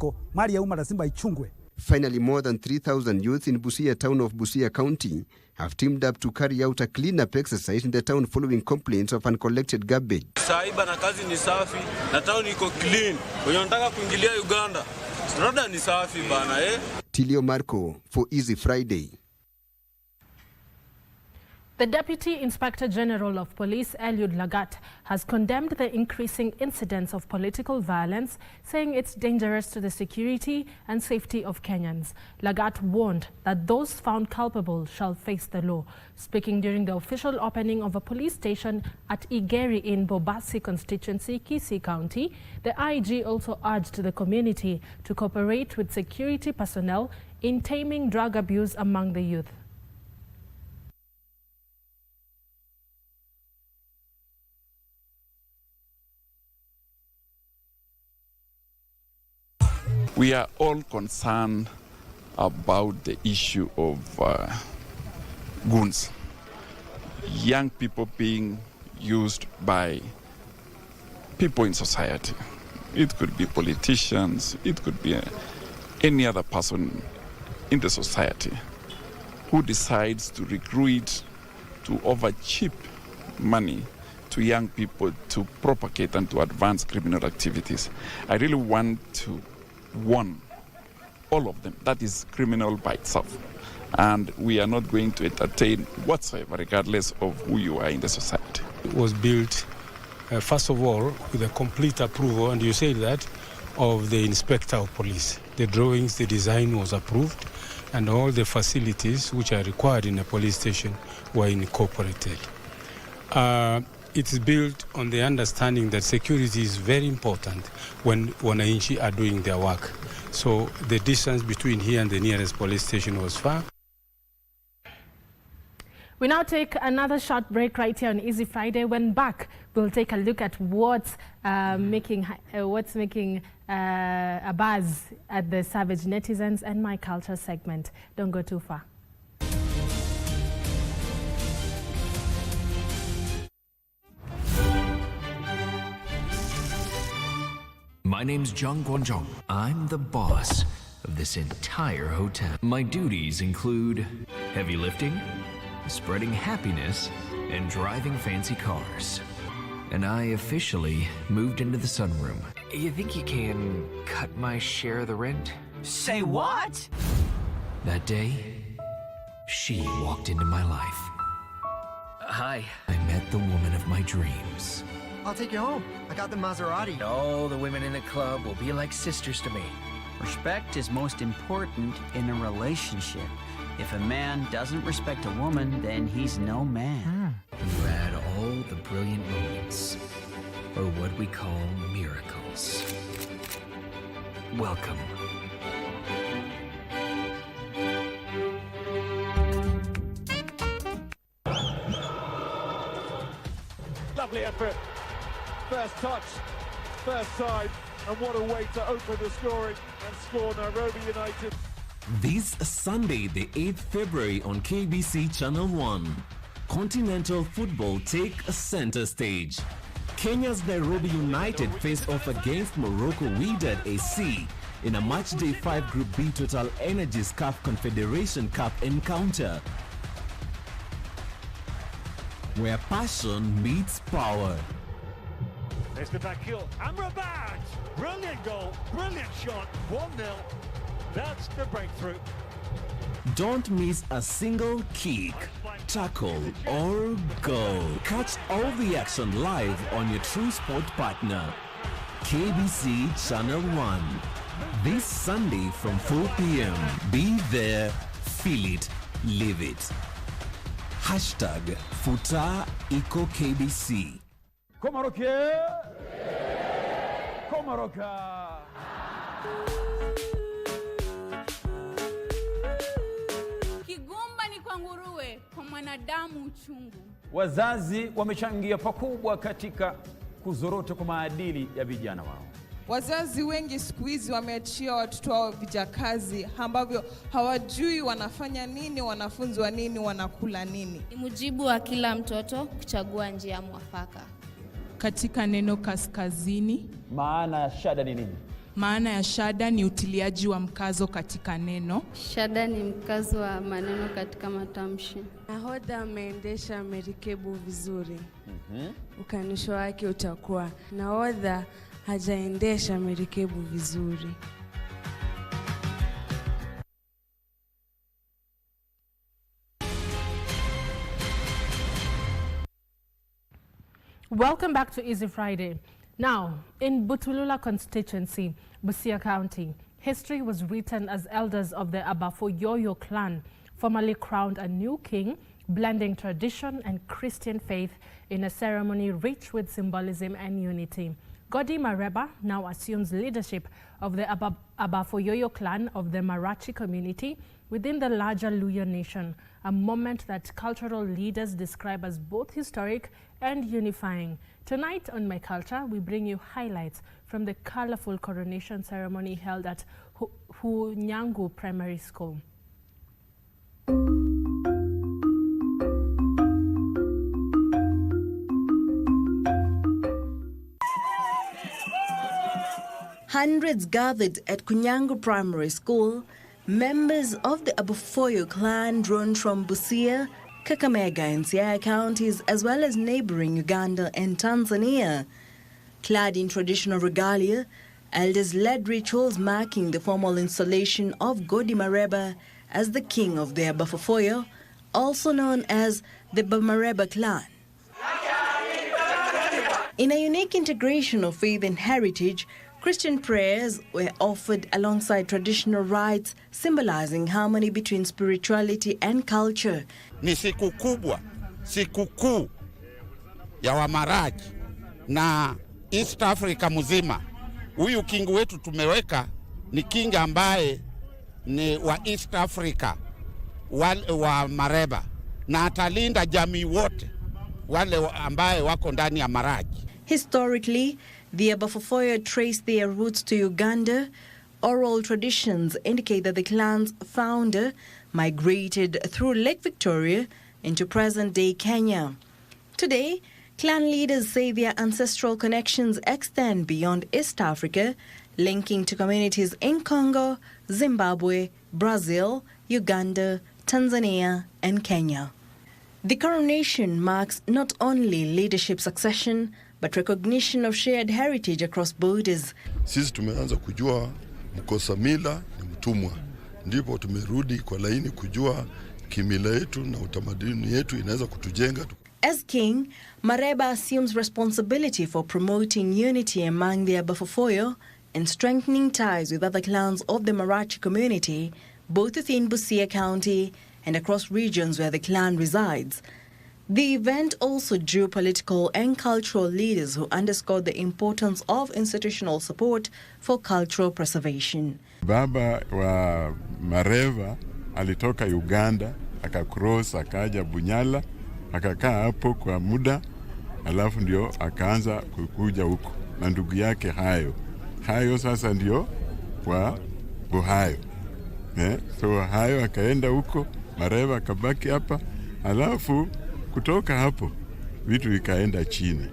ya umma lazima ichungwe. Finally, more than 3,000 youths in Busia town of Busia County have teamed up to carry out a cleanup exercise in the town following complaints of uncollected garbage. Saiba na kazi ni safi, na town iko clean. Wenye wanataka kuingilia Uganda, rada ni safi bana Tilio Marco for Easy Friday. The Deputy Inspector General of Police, Eliud Lagat, has condemned the increasing incidence of political violence, saying it's dangerous to the security and safety of Kenyans. Lagat warned that those found culpable shall face the law. Speaking during the official opening of a police station at Igeri in Bobasi constituency, KBC County, the IG also urged the community to cooperate with security personnel in taming drug abuse among the youth. We are all concerned about the issue of goons, young people being used by people in society. It could be politicians, it could be any other person in the society who decides to recruit to offer cheap money to young people to propagate and to advance criminal activities. I really want to warn all of them that is criminal by itself. And we are not going to entertain whatsoever, regardless of who you are in the society. It was built, first of all, with a complete approval, and you say that, of the inspector of police. The drawings, the design was approved, and all the facilities which are required in a police station were incorporated. It is built on the understanding that security is very important when wananchi are doing their work. So the distance between here and the nearest police station was far. We now take another short break right here on Easy Friday. When back, we'll take a look at what's making a buzz at the Savage Netizens and My Culture segment. Don't go too far. My name's Jung Gwonjong. I'm the boss of this entire hotel. My duties include heavy lifting, spreading happiness, and driving fancy cars. And I officially moved into the sunroom. You think you can cut my share of the rent? Say what? That day, she walked into my life. Hi. I met the woman of my dreams. I'll take you home. I got the Maserati. No, the women in the club will be like sisters to me. Respect is most important in a relationship. If a man doesn't respect a woman, then he's no man. You had all the brilliant moments, or what we call miracles. Welcome. Lovely effort. First touch, first time, and what a way to open the scoring and score Nairobi United. This Sunday, the 8th February on KBC Channel 1, Continental Football take a center stage. Kenya's Nairobi United face off against Morocco Wydad AC in a matchday 5 Group B Total Energies CAF Confederation Cup encounter, where passion meets power. There's the back heel. Amrabat! Brilliant goal, brilliant shot, 1-0. That's the breakthrough. Don't miss a single kick, tackle, or goal. Catch all the action live on your True Sport partner, KBC Channel 1. This Sunday from 4 p.m. Be there, feel it, live it. Hashtag Futa Iko KBC. Komaroka! Kigumba ni kwa nguruwe, kwa mwanadamu uchungu. Wazazi wamechangia pakubwa katika kuzorota kwa maadili ya vijana wao. Wazazi wengi siku hizi wameachia watoto wao vijakazi ambavyo hawajui wanafanya nini, wanafunzwa nini, wanakula nini. Ni mujibu wa kila mtoto kuchagua njia mwafaka. Katika neno kaskazini, maana ya shada ni nini? Maana ya shada ni utiliaji wa mkazo katika neno. Shada ni mkazo wa maneno katika matamshi. Nahodha ameendesha merikebu vizuri. Ukanisho wake utakuwa nahodha hajaendesha merikebu vizuri. Welcome back to Easy Friday. Now, in Butulula constituency, Bomet County, history was written as elders of the Abafoyoyo clan formally crowned a new king, blending tradition and Christian faith in a ceremony rich with symbolism and unity. Godi Mareba now assumes leadership of the Abafoyoyo clan of the Marachi community within the larger Luya nation, a moment that cultural leaders describe as both historic and unifying. Tonight on My Culture, we bring you highlights from the colorful coronation ceremony held at Hunyangu Primary School. Hundreds gathered at Kunyangu Primary School, members of the Abafoyo clan drawn from Busia, Kakamega and Siaya counties, as well as neighboring Uganda and Tanzania. Clad in traditional regalia, elders led rituals marking the formal installation of Godi Mareba as the king of the Abafofoyo, also known as the Bamareba clan. In a unique integration of faith and heritage, Christian prayers were offered alongside traditional rites, symbolizing harmony between spirituality and culture. Ni siku kubwa, siku kuu ya Wamaraji na East Africa mzima. Huyu king wetu tumeweka ni king ambaye ni wa East Africa, wa Mareba, na atalinda jamii wote wale ambaye wako ndani ya Maraji. Historically, the Abafofoyo trace their roots to Uganda. Oral traditions indicate that the clan's founder migrated through Lake Victoria into present-day Kenya. Today, clan leaders say their ancestral connections extend beyond East Africa, linking to communities in Congo, Zimbabwe, Brazil, Uganda, Tanzania, and Kenya. The coronation marks not only leadership succession, but recognition of shared heritage across borders. Sisi tumeanza kujua mkosa mila ni mtumwa. Ndipo tumerudi kwa laini kujua kimila yetu na utamaduni yetu inaweza kutujenga. As king, Mareba assumes responsibility for promoting unity among the Abafofoyo and strengthening ties with other clans of the Marachi community, both within Busia County and across regions where the clan resides. The event also drew political and cultural leaders who underscored the importance of institutional support for cultural preservation. Baba wa Mareva alitoka Uganda, akacross akaja Bunyala, akakaa hapo kwa muda, alafu ndio akaanza kukuja huko na ndugu yake Hayo sasa ndio kwa Buhayo. So Hayo akaenda huko, Mareva akabaki hapa, alafu kutoka hapo vitu vikaenda chini.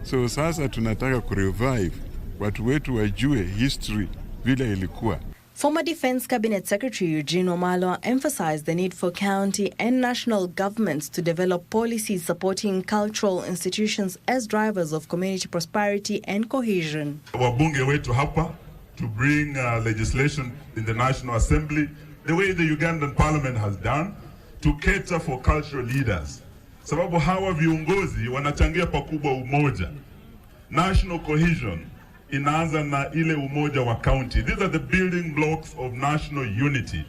So sasa tunataka kurevive watu wetu wajue history vile ilikuwa. Former Defense Cabinet Secretary Eugene Wamalwa emphasized the need for county and national governments to develop policies supporting cultural institutions as drivers of community prosperity and cohesion. Wabunge wetu hapa to bring legislation in the National Assembly, the way the Ugandan Parliament has done, to cater for cultural leaders. Sababu hawa viongozi wanachangia pakubwa umoja. National cohesion inaanza na ile umoja wa county. These are the building blocks of national unity.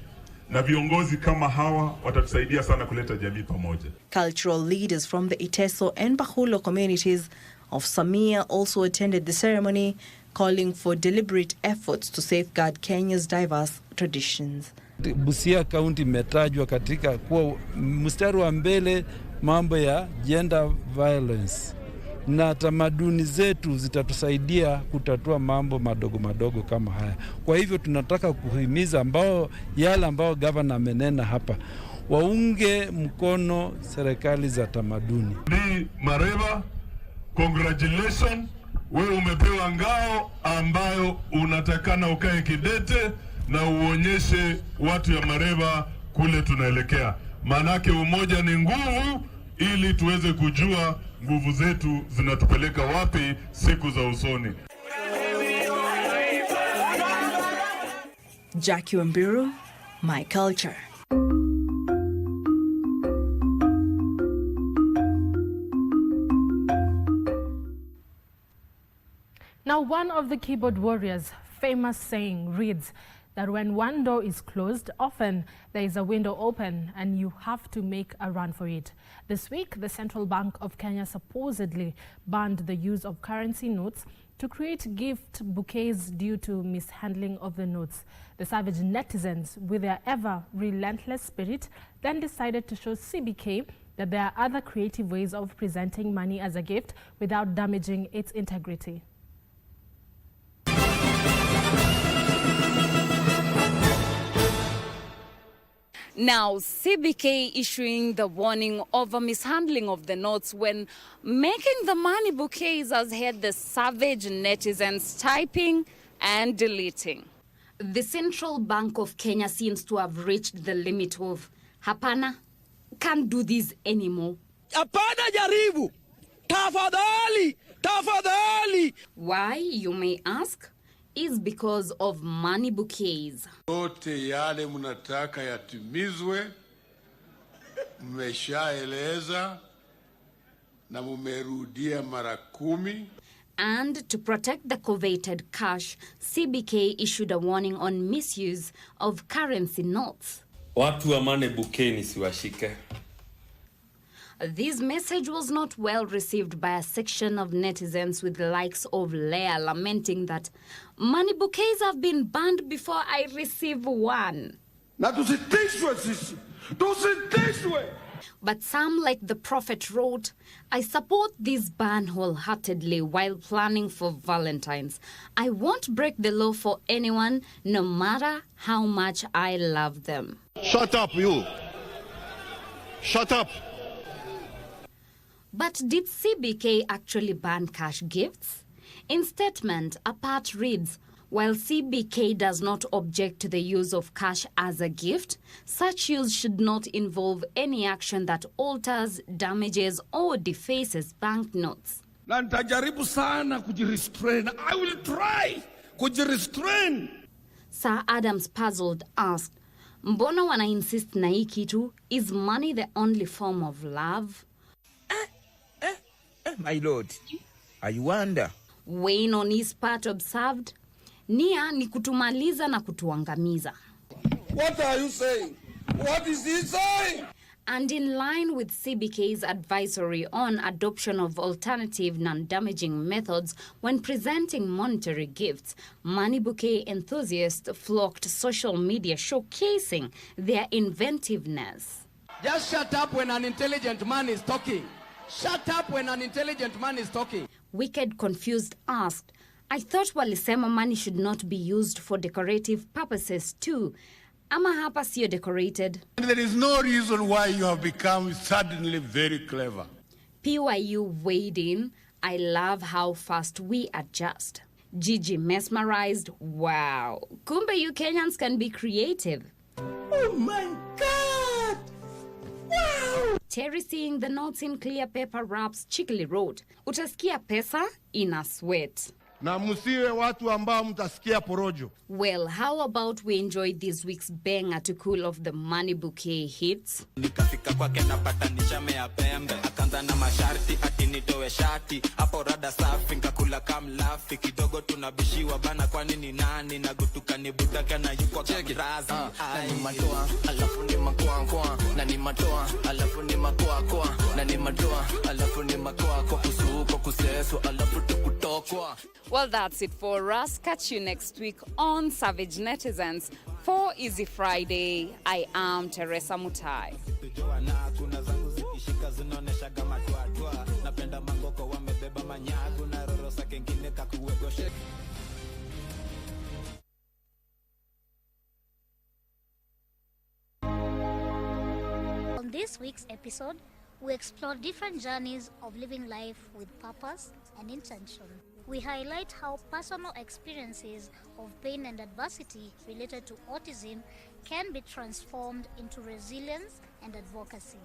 Na viongozi kama hawa watatusaidia sana kuleta jamii pamoja. Cultural leaders from the Iteso and Bahulo communities of Samia also attended the ceremony, calling for deliberate efforts to safeguard Kenya's diverse traditions. Busia County imetajwa katika kuwa mstari wa mbele mambo ya gender violence, na tamaduni zetu zitatusaidia kutatua mambo madogo madogo kama haya. Kwa hivyo tunataka kuhimiza yale ambao governor amenena hapa, waunge mkono serikali za tamaduni. Ni Mareba, congratulations, wewe umepewa ngao ambayo unatakana ukae kidete na uonyeshe watu ya Mareba kule tunaelekea. Manake umoja ni nguvu, ili tuweze kujua nguvu zetu zinatupeleka wapi siku za usoni. Jackie Wambiru, My Culture. Now, one of the keyboard warriors' famous saying reads that when one door is closed, often there is a window open and you have to make a run for it. This week, the Central Bank of Kenya supposedly banned the use of currency notes to create gift bouquets due to mishandling of the notes. The savage netizens, with their ever relentless spirit, then decided to show CBK that there are other creative ways of presenting money as a gift without damaging its integrity. Now, CBK issuing the warning of a mishandling of the notes when making the money bouquets has had the savage netizens typing and deleting. The Central Bank of Kenya seems to have reached the limit of hapana can't do this anymore. Apana jaribu. Tafadhali. Tafadhali. Why, you may ask, is because of money bouquets. Yote yale mnataka yatimizwe, mmeshaeleza na mumerudia mara 10. And to protect the coveted cash, CBK issued a warning on misuse of currency notes. Watu wa money bouquet nisiwashike. This message was not well received by a section of netizens, with the likes of Leah lamenting that money bouquets have been banned before I receive one. Na tusitishwe sisi. Tusitishwe. But some, like the Prophet, wrote, I support this ban wholeheartedly while planning for Valentine's. I won't break the law for anyone, no matter how much I love them. Shut up, you. Shut up. But did CBK actually ban cash gifts? In statement, a part reads, while CBK does not object to the use of cash as a gift, such use should not involve any action that alters, damages, or defaces banknotes. Na nitajaribu sana kujirestrain. I will try kujirestrain. Sir Adams, puzzled, asked, mbona wana insist na hii kitu? Is money the only form of love? My lord, I wonder. Wayne on his part observed, nia ni kutumaliza na kutuangamiza. What are you saying? What is he saying? And in line with CBK's advisory on adoption of alternative non-damaging methods when presenting monetary gifts, money bouquet enthusiasts flocked social media showcasing their inventiveness. Just shut up when an intelligent man is talking. Shut up when an intelligent man is talking. Wicked Confused asked, I thought walisema money should not be used for decorative purposes too. Ama hapa sio decorated. There is no reason why you have become suddenly very clever. PYU weighed in, I love how fast we adjust. Gigi mesmerized, wow. Kumbe you Kenyans can be creative. Oh my God! Wow! Terry, seeing the notes in clear paper wraps, cheekily wrote, utasikia pesa ina sweat. Na musiwe watu ambao mtasikia porojo. Well, how about we enjoy this week's banger to cool off the money bouquet hits? Nikafika kwake napatanisha mea pembe, akaanza na masharti ati nitoe shati, hapo rada safi nkakula kamlafi, kidogo tunabishiwa bana kwani ni nani, na gutuka ni budaka na yuko kamrazi. Na ni matoa, alafu ni makoa, na ni matoa, alafu ni makoa, na ni matoa, alafu ni makoa, kusuko kuseso, alafu tukutokwa. Well, that's it for us. Catch you next week on Savage Netizens for Easy Friday. I am Teresa Mutai. On this week's episode, we explore different journeys of living life with purpose and intention. We highlight how personal experiences of pain and adversity related to autism can be transformed into resilience and advocacy.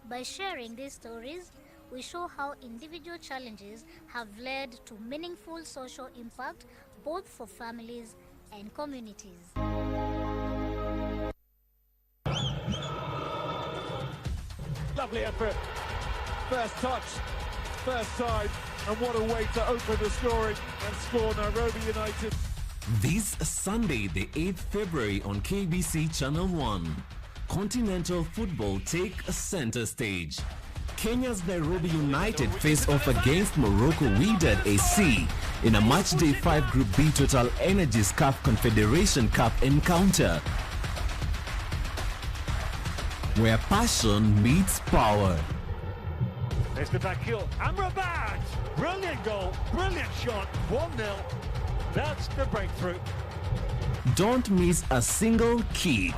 By sharing these stories, we show how individual challenges have led to meaningful social impact both for families and communities. Lovely effort. First touch, first time, and what a way to open the scoring and score Nairobi United. This Sunday, the 8th February on KBC Channel 1, Continental Football take a center stage. Kenya's Nairobi United face off against Morocco Wydad AC in a matchday 5 Group B Total Energies CAF Confederation Cup encounter, where passion meets power. There's the back heel. Amrabat! Brilliant goal, brilliant shot. 1-0. That's the breakthrough. Don't miss a single kick,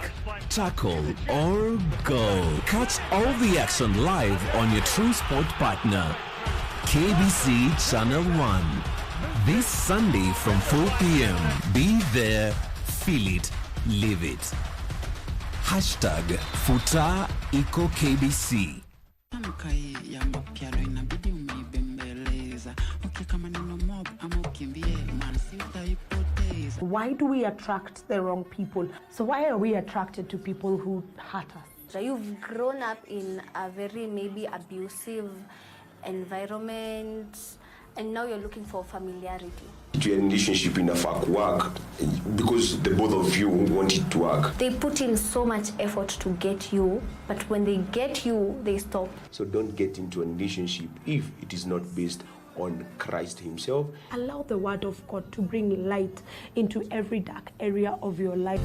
tackle, or goal. Catch all the action live on your true sport partner, KBC Channel 1. This Sunday from 4 p.m. Be there, feel it, live it. #Futa iko KBC. Why do we attract the wrong people? So why are we attracted to people who hurt us? You've grown up in a very maybe abusive environment, and now you're looking for familiarity. Your relationship in a fuck work because the both of you want it to work. They put in so much effort to get you, but when they get you, they stop. So don't get into a relationship if it is not based on Christ himself. Allow the word of God to bring light into every dark area of your life.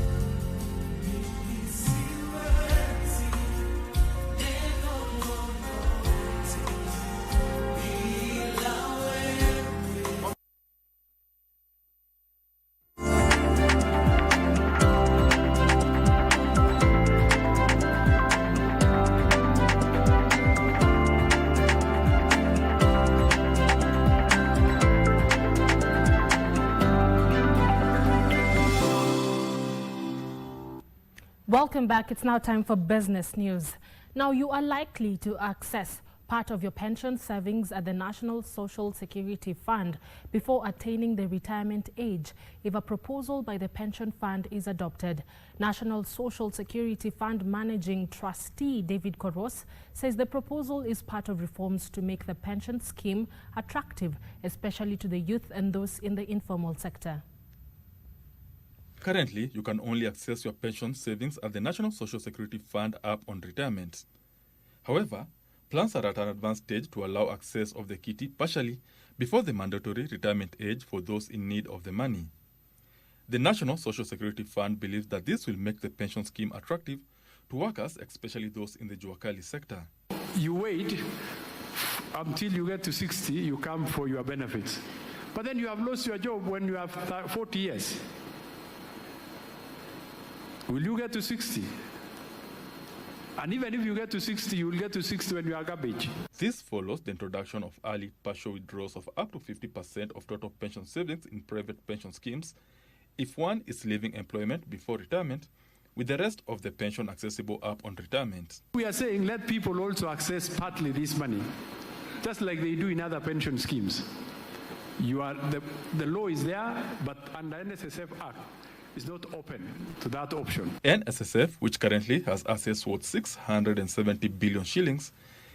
Welcome back. It's now time for business news. Now, you are likely to access part of your pension savings at the National Social Security Fund before attaining the retirement age if a proposal by the pension fund is adopted. National Social Security Fund Managing Trustee David Koros says the proposal is part of reforms to make the pension scheme attractive, especially to the youth and those in the informal sector. Currently, you can only access your pension savings at the National Social Security Fund app on retirement. However, plans are at an advanced stage to allow access of the kitty partially before the mandatory retirement age for those in need of the money. The National Social Security Fund believes that this will make the pension scheme attractive to workers, especially those in the Juakali sector. You wait until you get to 60, you come for your benefits. But then you have lost your job when you have 40 years. Will you get to 60? And even if you get to 60, you will get to 60 when you are garbage. This follows the introduction of early partial withdrawals of up to 50% of total pension savings in private pension schemes if one is leaving employment before retirement, with the rest of the pension accessible upon retirement. We are saying let people also access partly this money, just like they do in other pension schemes. The law is there, but under NSSF Act, is not open to that option. NSSF, which currently has assets worth 670 billion shillings,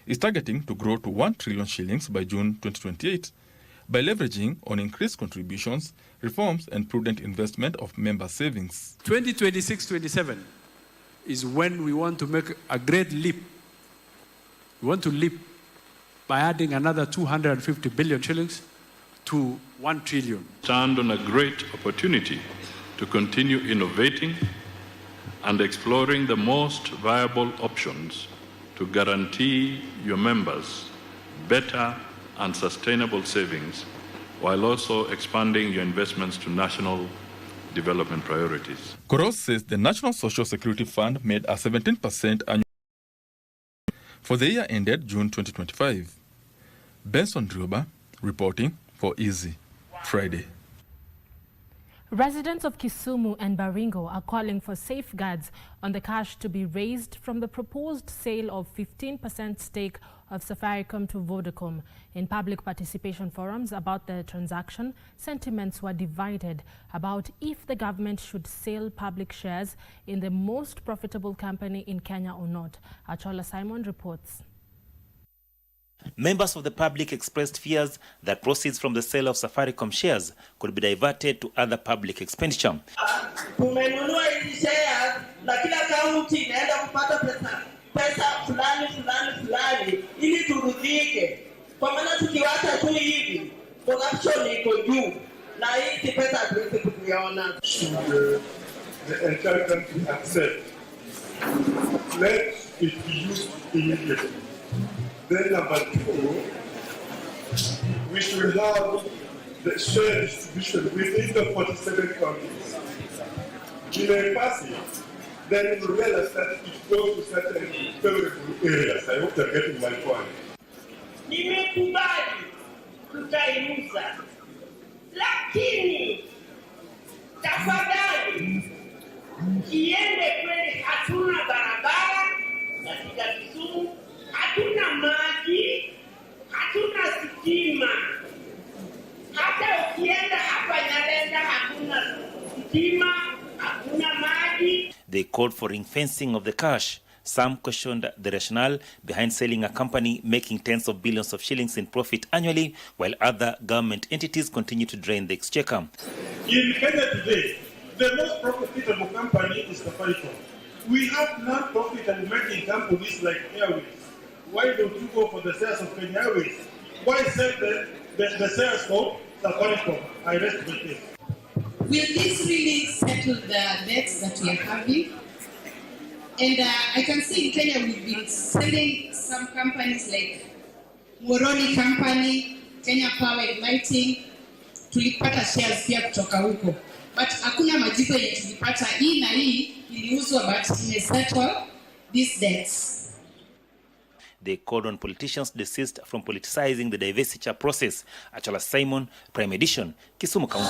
is targeting to grow to 1 trillion shillings by June 2028 by leveraging on increased contributions, reforms, and prudent investment of member savings. 2026-27 is when we want to make a great leap. We want to leap by adding another 250 billion shillings to 1 trillion. Stand on a great opportunity to continue innovating and exploring the most viable options to guarantee your members better and sustainable savings while also expanding your investments to national development priorities. Koros says the National Social Security Fund made a 17% annual for the year ended June 2025. Benson Drioba reporting for Easy Friday. Residents of Kisumu and Baringo are calling for safeguards on the cash to be raised from the proposed sale of 15% stake of Safaricom to Vodacom. In public participation forums about the transaction, sentiments were divided about if the government should sell public shares in the most profitable company in Kenya or not. Achola Simon reports. Members of the public expressed fears that proceeds from the sale of Safaricom shares could be diverted to other public expenditure. Tumenunua hizi shares na kila kaunti inaenda kupata pesa fulani ili turudhike. Kwa maana tukiwacha tu hivi, corruption iko juu na hizi pesa hatuwezi kuziona. The entire country accept. Let it be used immediately. Then number 2, we should have the share distribution within the 47 counties. In a passage, then you realize that it goes to certain favorable areas. I hope you're getting my point. Nimekubali tutaiuza, lakini tafadhali kiende kweli, hatuna barabara katika They called for ring-fencing of the cash. Some questioned the rationale behind selling a company making tens of billions of shillings in profit annually, while other government entities continue to drain the exchequer. In Kenya today, the most profitable company is Safaricom. We have non-profitable making companies like Airways. Why don't you go for the sales of Kenya Airways? Why sell the sales for Safaricom? I rest my case. Will this really settle the debts that we are having? And I can see in Kenya we've been selling some companies like Moroni Company, Kenya Power and Lighting. Tulipata shares pia kutoka huko. But hakuna majibu yenye tulipata. Hii na hii iliuzwa but imesettle these debts. They called on politicians to desist from politicizing the divestiture process. Achala Simon, Prime Edition, Kisumu County.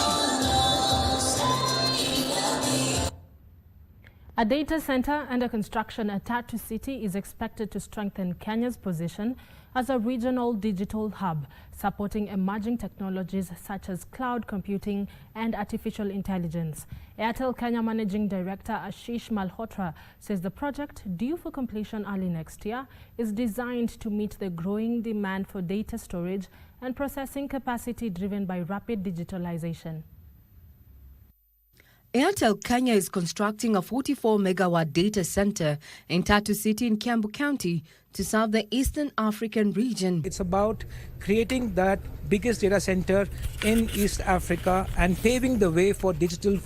A data center under construction at Tatu City is expected to strengthen Kenya's position as a regional digital hub, supporting emerging technologies such as cloud computing and artificial intelligence. Airtel Kenya Managing Director Ashish Malhotra says the project, due for completion early next year, is designed to meet the growing demand for data storage and processing capacity driven by rapid digitalization. Airtel Kenya is constructing a 44-megawatt data center in Tatu City in Kiambu County to serve the Eastern African region. It's about creating that biggest data center in East Africa and paving the way for digital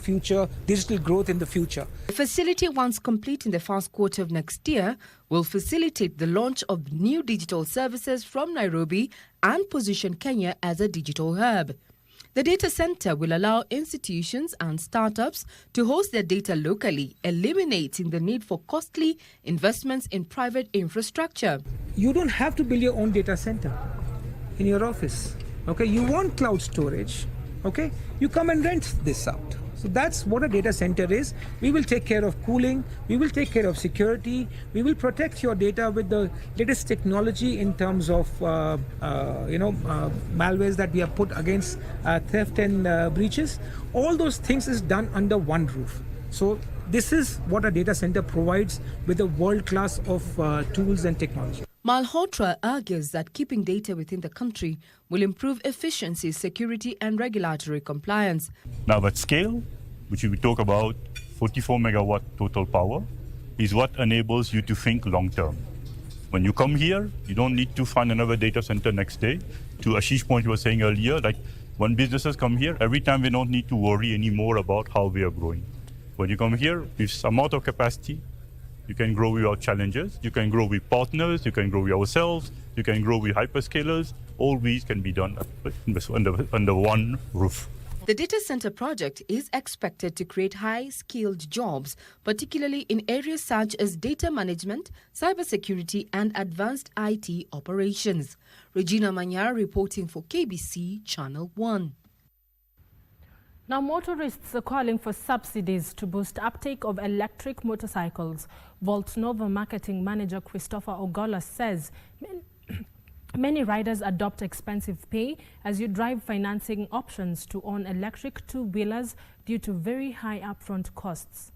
growth in the future. The facility, once complete in the first quarter of next year, will facilitate the launch of new digital services from Nairobi and position Kenya as a digital hub. The data center will allow institutions and startups to host their data locally, eliminating the need for costly investments in private infrastructure. You don't have to build your own data center in your office. Okay, you want cloud storage. Okay, you come and rent this out. So that's what a data center is. We will take care of cooling. We will take care of security. We will protect your data with the latest technology in terms of malwares that we have put against theft and breaches. All those things is done under one roof. So this is what a data center provides with a world class of tools and technology. Malhotra argues that keeping data within the country will improve efficiency, security and regulatory compliance. Now at scale, which we talk about 44 megawatt total power, is what enables you to think long term. When you come here, you don't need to find another data center next day. To Ashish's point you were saying earlier, like when businesses come here, every time we don't need to worry anymore about how we are growing. When you come here, with some amount of capacity, you can grow without challenges, you can grow with partners, you can grow with yourselves, you can grow with hyperscalers. All these can be done under one roof. The data center project is expected to create high-skilled jobs, particularly in areas such as data management, cybersecurity and advanced IT operations. Regina Manyar reporting for KBC Channel 1. Now, motorists are calling for subsidies to boost uptake of electric motorcycles. Volt Nova marketing manager Christopher Ogola says many riders adopt expensive pay as you drive financing options to own electric two-wheelers due to very high upfront costs.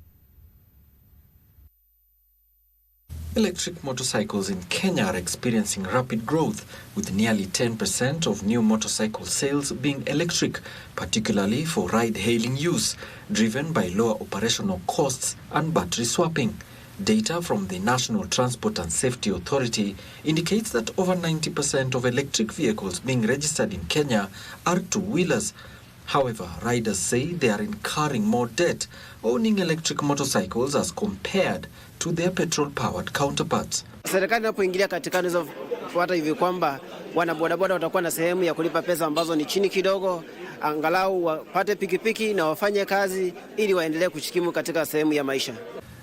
Electric motorcycles in Kenya are experiencing rapid growth, with nearly 10% of new motorcycle sales being electric, particularly for ride-hailing use, driven by lower operational costs and battery swapping. Data from the National Transport and Safety Authority indicates that over 90% of electric vehicles being registered in Kenya are two-wheelers. However, riders say they are incurring more debt owning electric motorcycles as compared to their petrol-powered counterparts. Serikali inapoingilia katika hizo fuata hivi kwamba wana bodaboda watakuwa na sehemu ya kulipa pesa ambazo ni chini kidogo, angalau wapate pikipiki na wafanye kazi ili waendelee kujikimu katika sehemu ya maisha.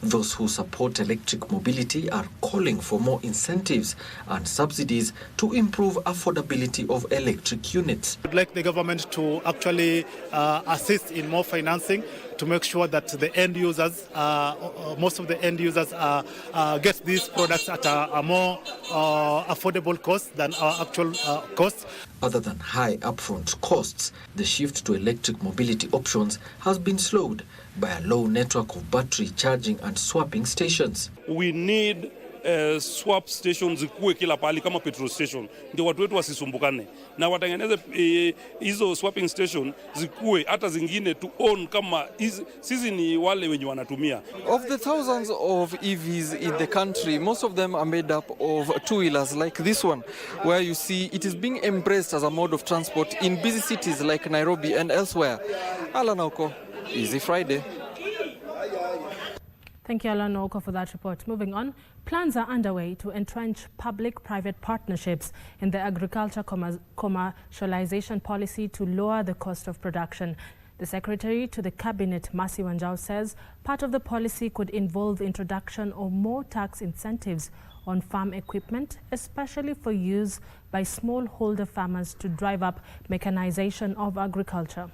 Those who support electric mobility are calling for more incentives and subsidies to improve affordability of electric units. I'd like the government to actually assist in more financing to make sure that the end users, most of the end users get these products at a more affordable cost than our actual cost. Other than high upfront costs, the shift to electric mobility options has been slowed by a low network of battery charging and swapping stations. We need swap stations zikuwe kila pahali kama petrol station ndio watu wetu wasisumbukane, na watengeneze hizo swapping station zikuwe hata zingine to own kama sisi ni wale wenye wanatumia. Of the thousands of EVs in the country, most of them are made up of two-wheelers like this one, where you see it is being embraced as a mode of transport in busy cities like Nairobi and elsewhere. Alan Oko, Easy Friday. Thank you, Alan Oko, for that report. Moving on, plans are underway to entrench public-private partnerships in the agriculture commercialization policy to lower the cost of production. The Secretary to the Cabinet, Mercy Wanjau, says part of the policy could involve introduction of more tax incentives on farm equipment, especially for use by smallholder farmers to drive up mechanization of agriculture.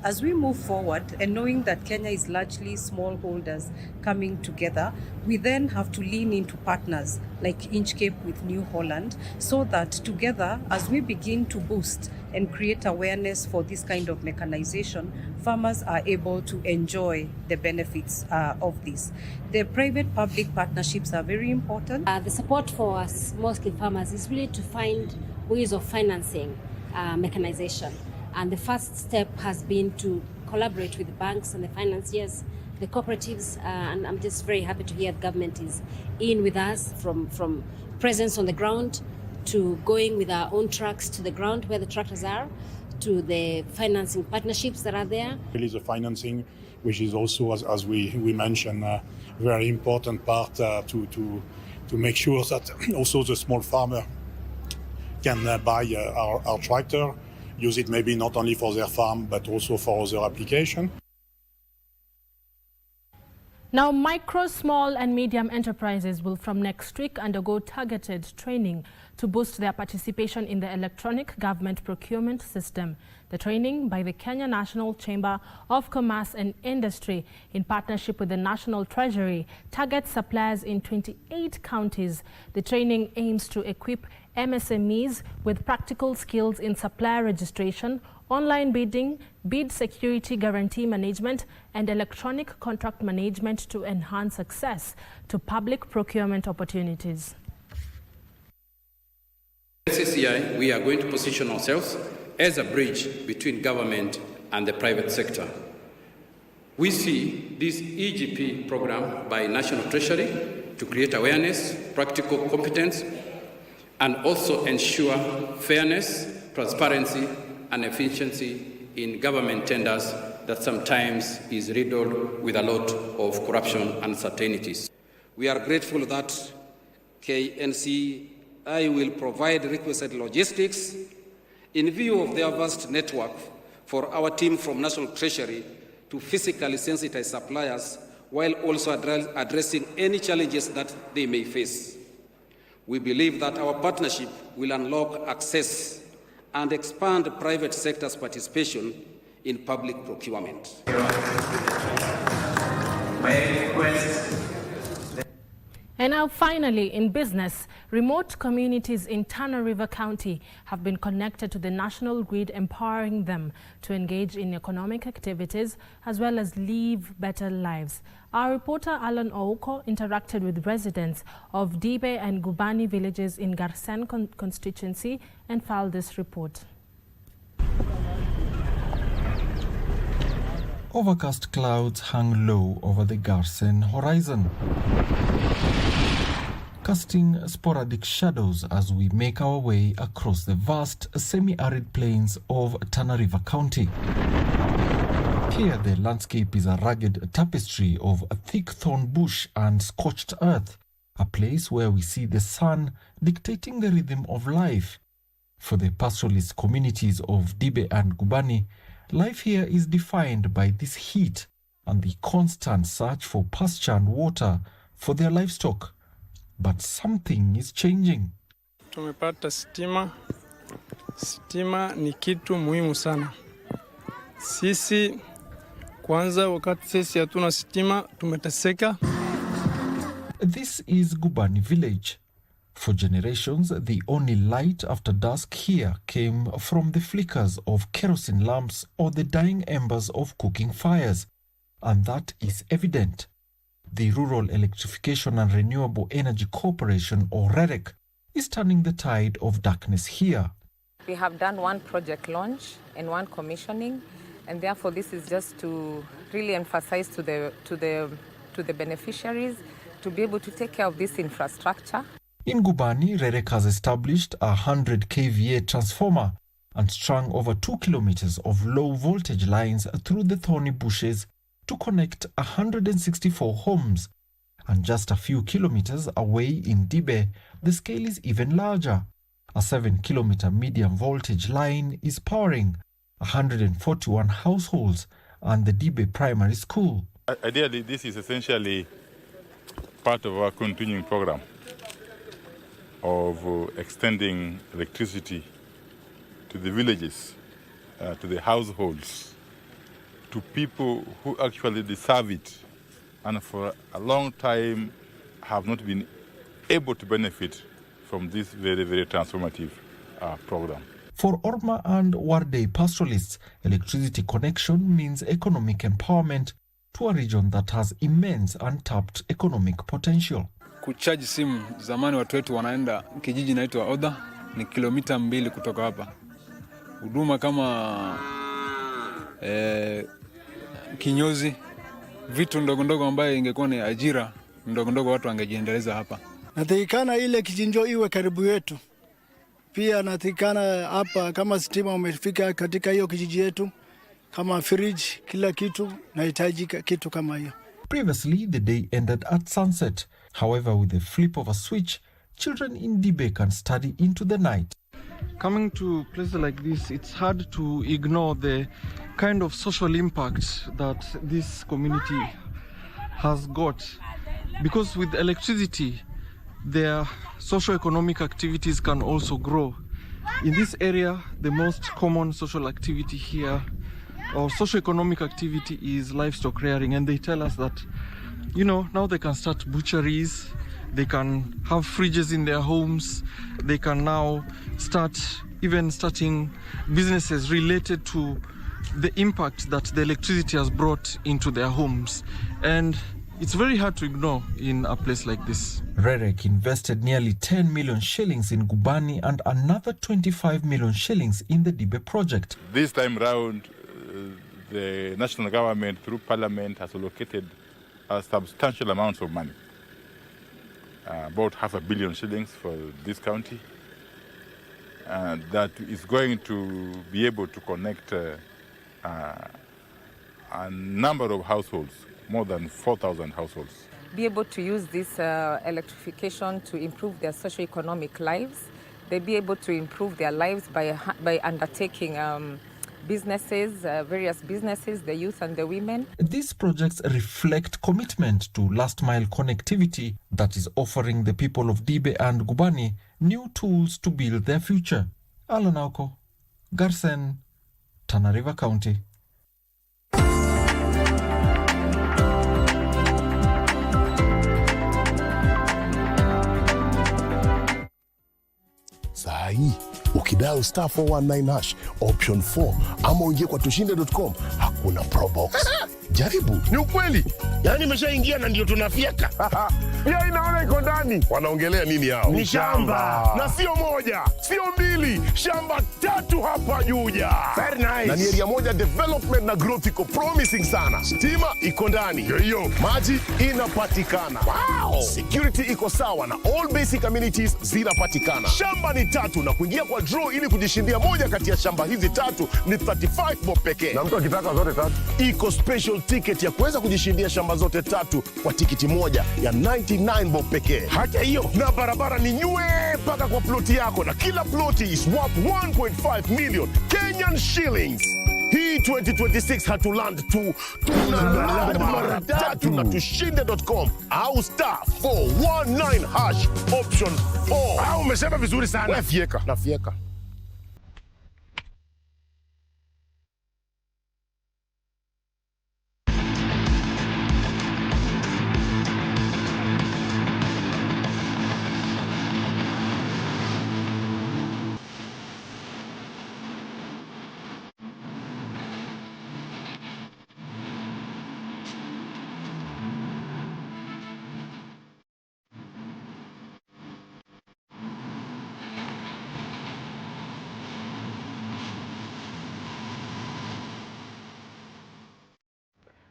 As we move forward, and knowing that Kenya is largely smallholders coming together, we then have to lean into partners like Inchcape with New Holland, so that together, as we begin to boost and create awareness for this kind of mechanization, farmers are able to enjoy the benefits of this. The private-public partnerships are very important. The support for us, mostly farmers, is really to find ways of financing mechanization. And the first step has been to collaborate with the banks and the financiers, the cooperatives, and I'm just very happy to hear the government is in with us from presence on the ground to going with our own trucks to the ground where the tractors are, to the financing partnerships that are there. Really the financing, which is also, as we mentioned, a very important part to make sure that also the small farmer can buy our tractor, use it maybe not only for their farm, but also for other applications. Now, micro, small and medium enterprises will from next week undergo targeted training to boost their participation in the electronic government procurement system. The training by the Kenya National Chamber of Commerce and Industry in partnership with the National Treasury targets suppliers in 28 counties. The training aims to equip MSMEs with practical skills in supplier registration, online bidding, bid security guarantee management, and electronic contract management to enhance access to public procurement opportunities. SCCI, we are going to position ourselves as a bridge between government and the private sector. We see this EGP program by National Treasury to create awareness, practical competence, and also ensure fairness, transparency, and efficiency in government tenders that sometimes is riddled with a lot of corruption and uncertainties. We are grateful that KNCI will provide requisite logistics in view of their vast network for our team from National Treasury to physically sensitize suppliers while also addressing any challenges that they may face. We believe that our partnership will unlock access and expand private sector's participation in public procurement. And now finally, in business, remote communities in Tana River County have been connected to the national grid, empowering them to engage in economic activities as well as live better lives. Our reporter Alan Oko interacted with residents of Dibe and Gubani villages in Carren constituency and filed this report. Overcast clouds hang low over the Carren horizon, casting sporadic shadows as we make our way across the vast semi-arid plains of Tana River County. Here the landscape is a rugged tapestry of a thick thorn bush and scorched earth, a place where we see the sun dictating the rhythm of life. For the pastoralist communities of Dibe and Gubani, life here is defined by this heat and the constant search for pasture and water for their livestock. But something is changing. Tumepata stima. Stima ni kitu muhimu sana. Sisi kwanza wakati sisi hatuna stima tumeteseka. This is Gubani village. For generations, the only light after dusk here came from the flickers of kerosene lamps or the dying embers of cooking fires, and that is evident. The Rural Electrification and Renewable Energy Corporation, or REREC, is turning the tide of darkness here. We have done one project launch and one commissioning, and therefore this is just to really emphasize to the beneficiaries to be able to take care of this infrastructure. In Gubani, REREC has established a 100 kVA transformer and strung over 2 kilometers of low voltage lines through the thorny bushes to connect 164 homes. And just a few kilometers away in Dibe, the scale is even larger. A 7-kilometer medium voltage line is powering 141 households and the Dibe Primary School. Ideally, this is essentially part of our continuing program of extending electricity to the villages, to the households, to people who actually deserve it and for a long time have not been able to benefit from this very, very transformative program. For Orma and Warde pastoralists, electricity connection means economic empowerment to a region that has immense untapped economic potential. Kuchaji simu, zamani watu wetu wanaenda kijiji inaitwa Oda, ni kilomita 2 kutoka hapa. Huduma kama kinyozi, vitu ndogo ndogo ambayo ingekuwa ni ajira ndogo ndogo watu wangejiendeleza hapa. Natakikana ile kijinjo iwe karibu yetu. Pia natakikana hapa kama stima umefika katika hiyo kijiji yetu, kama fridge, kila kitu nahitaji kitu kama hiyo. Previously, the day ended at sunset. However, with the flip of a switch, children in Dibe can study into the night. Coming to places like this, it's hard to ignore the kind of social impact that this community has got. Because with electricity, their socio-economic activities can also grow. In this area, the most common social activity here, or socio-economic activity, is livestock rearing. And they tell us that, you know, now they can start butcheries, they can have fridges in their homes, they can now starting businesses related to the impact that the electricity has brought into their homes. And it's very hard to ignore in a place like this. REREC invested nearly 10 million shillings in Gubani and another 25 million shillings in the Dibe project. This time round, the national government through parliament has allocated substantial amounts of money. About 500 million shillings for this county. That is going to be able to connect a number of households, more than 4,000 households. Be able to use this electrification to improve their socio-economic lives. They be able to improve their lives by undertaking businesses, various businesses, the youth and the women. These projects reflect commitment to last-mile connectivity that is offering the people of Dibe and Gubani new tools to build their future. Alanauko, Carren, Tana River County. Sahi, ukidao star 419 hash option 4 ama uingie kwa tushinde.com, hakuna probox. Jaribu, ni ukweli. Yaani nimeshaingia na ndio tunafyeka. Ya inaona iko ndani. Wanaongelea nini hao? Ni shamba. Na sio moja, sio mbili, shamba 3 hapa Juja. Very nice. Na ni area moja development na growth iko promising sana. Stima iko ndani. Hiyo, maji inapatikana. Wow. Security iko sawa na all basic amenities zinapatikana. Shamba ni 3 na kuingia kwa draw ili kujishindia moja kati ya shamba hizi 3 ni 35 bob pekee. Na mtu akitaka zote 3, iko special ticket ya kuweza kujishindia shamba zote 3 kwa tikiti moja ya 99 bob pekee. Hata hiyo, na barabara ni nywe mpaka kwa ploti yako na kila ploti is worth 1.5 million Kenyan shillings. Hii 2026 hatuland tu, tunaland mara 3 na tushinde.com au star 419 hash option 4. Au umesema vizuri sana. Wewe fieka. Na fieka.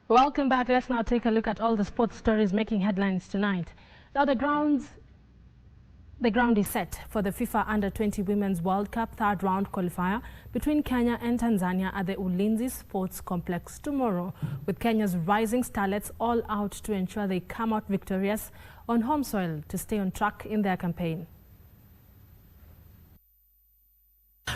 Welcome back. Let's now take a look at all the sports stories making headlines tonight. Now the ground is set for the FIFA Under-20 Women's World Cup third round qualifier between Kenya and Tanzania at the Ulinzi Sports Complex tomorrow, with Kenya's rising starlets all out to ensure they come out victorious on home soil to stay on track in their campaign.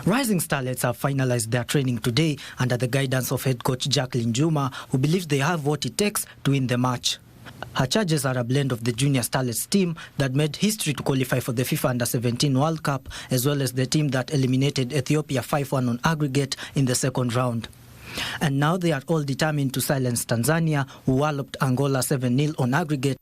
Rising starlets have finalized their training today under the guidance of head coach Jacqueline Juma, who believes they have what it takes to win the match. Her charges are a blend of the junior starlets team that made history to qualify for the FIFA Under-17 World Cup, as well as the team that eliminated Ethiopia 5-1 on aggregate in the second round. And now they are all determined to silence Tanzania, who walloped Angola 7-0 on aggregate.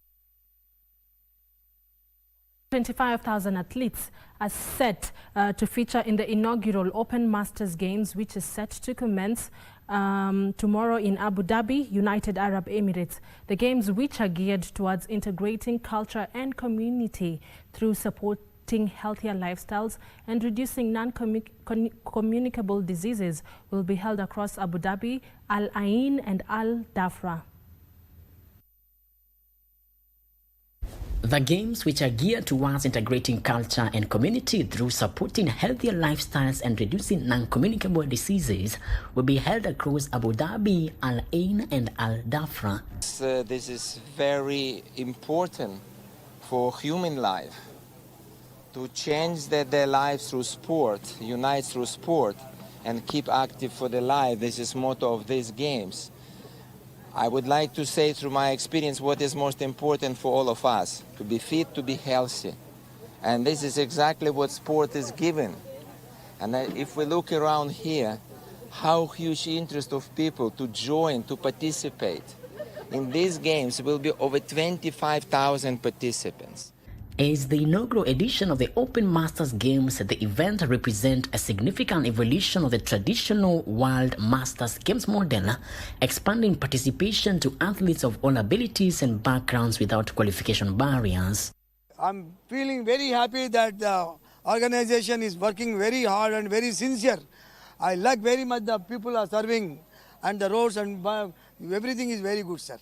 25,000 athletes are set to feature in the inaugural Open Masters Games, which is set to commence tomorrow in Abu Dhabi, United Arab Emirates. The games, which are geared towards integrating culture and community through supporting healthier lifestyles and reducing non-communicable diseases, will be held across Abu Dhabi, Al Ain and Al Dhafra. The games, which are geared towards integrating culture and community through supporting healthier lifestyles and reducing non-communicable diseases, will be held across Abu Dhabi, Al Ain and Al Dhafra. This is very important for human life, to change their lives through sport, unite through sport, and keep active for their life. This is the motto of these games. I would like to say through my experience what is most important for all of us: to be fit, to be healthy. And this is exactly what sport is given. And if we look around here, how huge interest of people to join, to participate. In these games will be over 25,000 participants. As the inaugural edition of the Open Masters Games, the event represents a significant evolution of the traditional World Masters Games model, expanding participation to athletes of all abilities and backgrounds without qualification barriers. I'm feeling very happy that the organization is working very hard and very sincere. I like very much the people are serving and the roads and everything is very good, sir.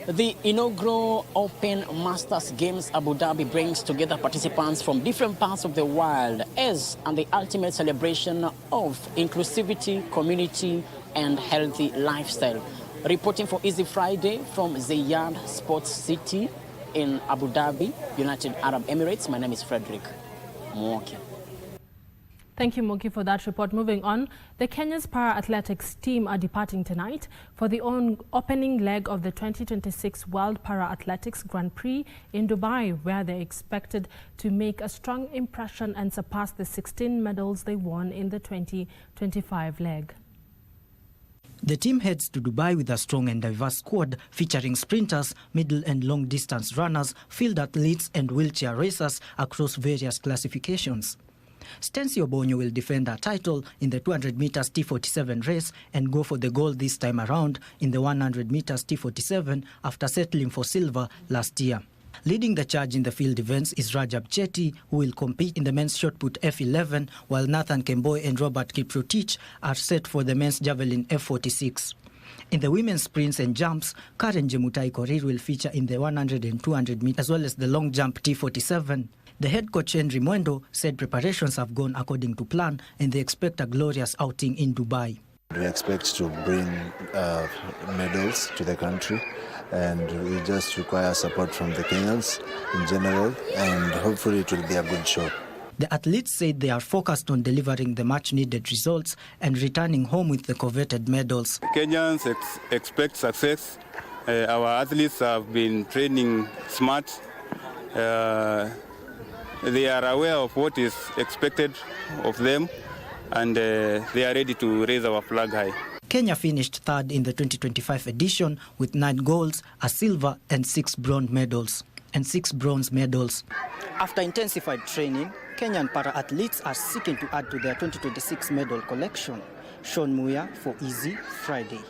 The inaugural Open Masters Games Abu Dhabi brings together participants from different parts of the world as the ultimate celebration of inclusivity, community and healthy lifestyle. Reporting for Easy Friday from Zayed Sports City in Abu Dhabi, United Arab Emirates, my name is Frederick Mwoki. Thank you, Moki, for that report. Moving on, the Kenya's para-athletics team are departing tonight for the opening leg of the 2026 World Para-Athletics Grand Prix in Dubai, where they're expected to make a strong impression and surpass the 16 medals they won in the 2025 leg. The team heads to Dubai with a strong and diverse squad featuring sprinters, middle and long distance runners, field athletes and wheelchair racers across various classifications. Stency Obonyo will defend her title in the 200 meters T47 race and go for the gold this time around in the 100 meters T47 after settling for silver last year. Leading the charge in the field events is Rajab Chetty, who will compete in the men's shot put F11, while Nathan Kemboi and Robert Kiprotich are set for the men's javelin F46. In the women's sprints and jumps, Carren Jemutai Korir will feature in the 100 and 200 meters as well as the long jump T47. The head coach Henry Mwendo said preparations have gone according to plan and they expect a glorious outing in Dubai. We expect to bring medals to the country, and we just require support from the Kenyans in general, and hopefully it will be a good show. The athletes said they are focused on delivering the much-needed results and returning home with the coveted medals. Kenyans expect success. Our athletes have been training smart. They are aware of what is expected of them, and they are ready to raise our flag high. Kenya finished third in the 2025 edition with 9 golds, a silver and 6 bronze medals. After intensified training, Kenyan para-athletes are seeking to add to their 2026 medal collection. Sean Muya for Easy Friday.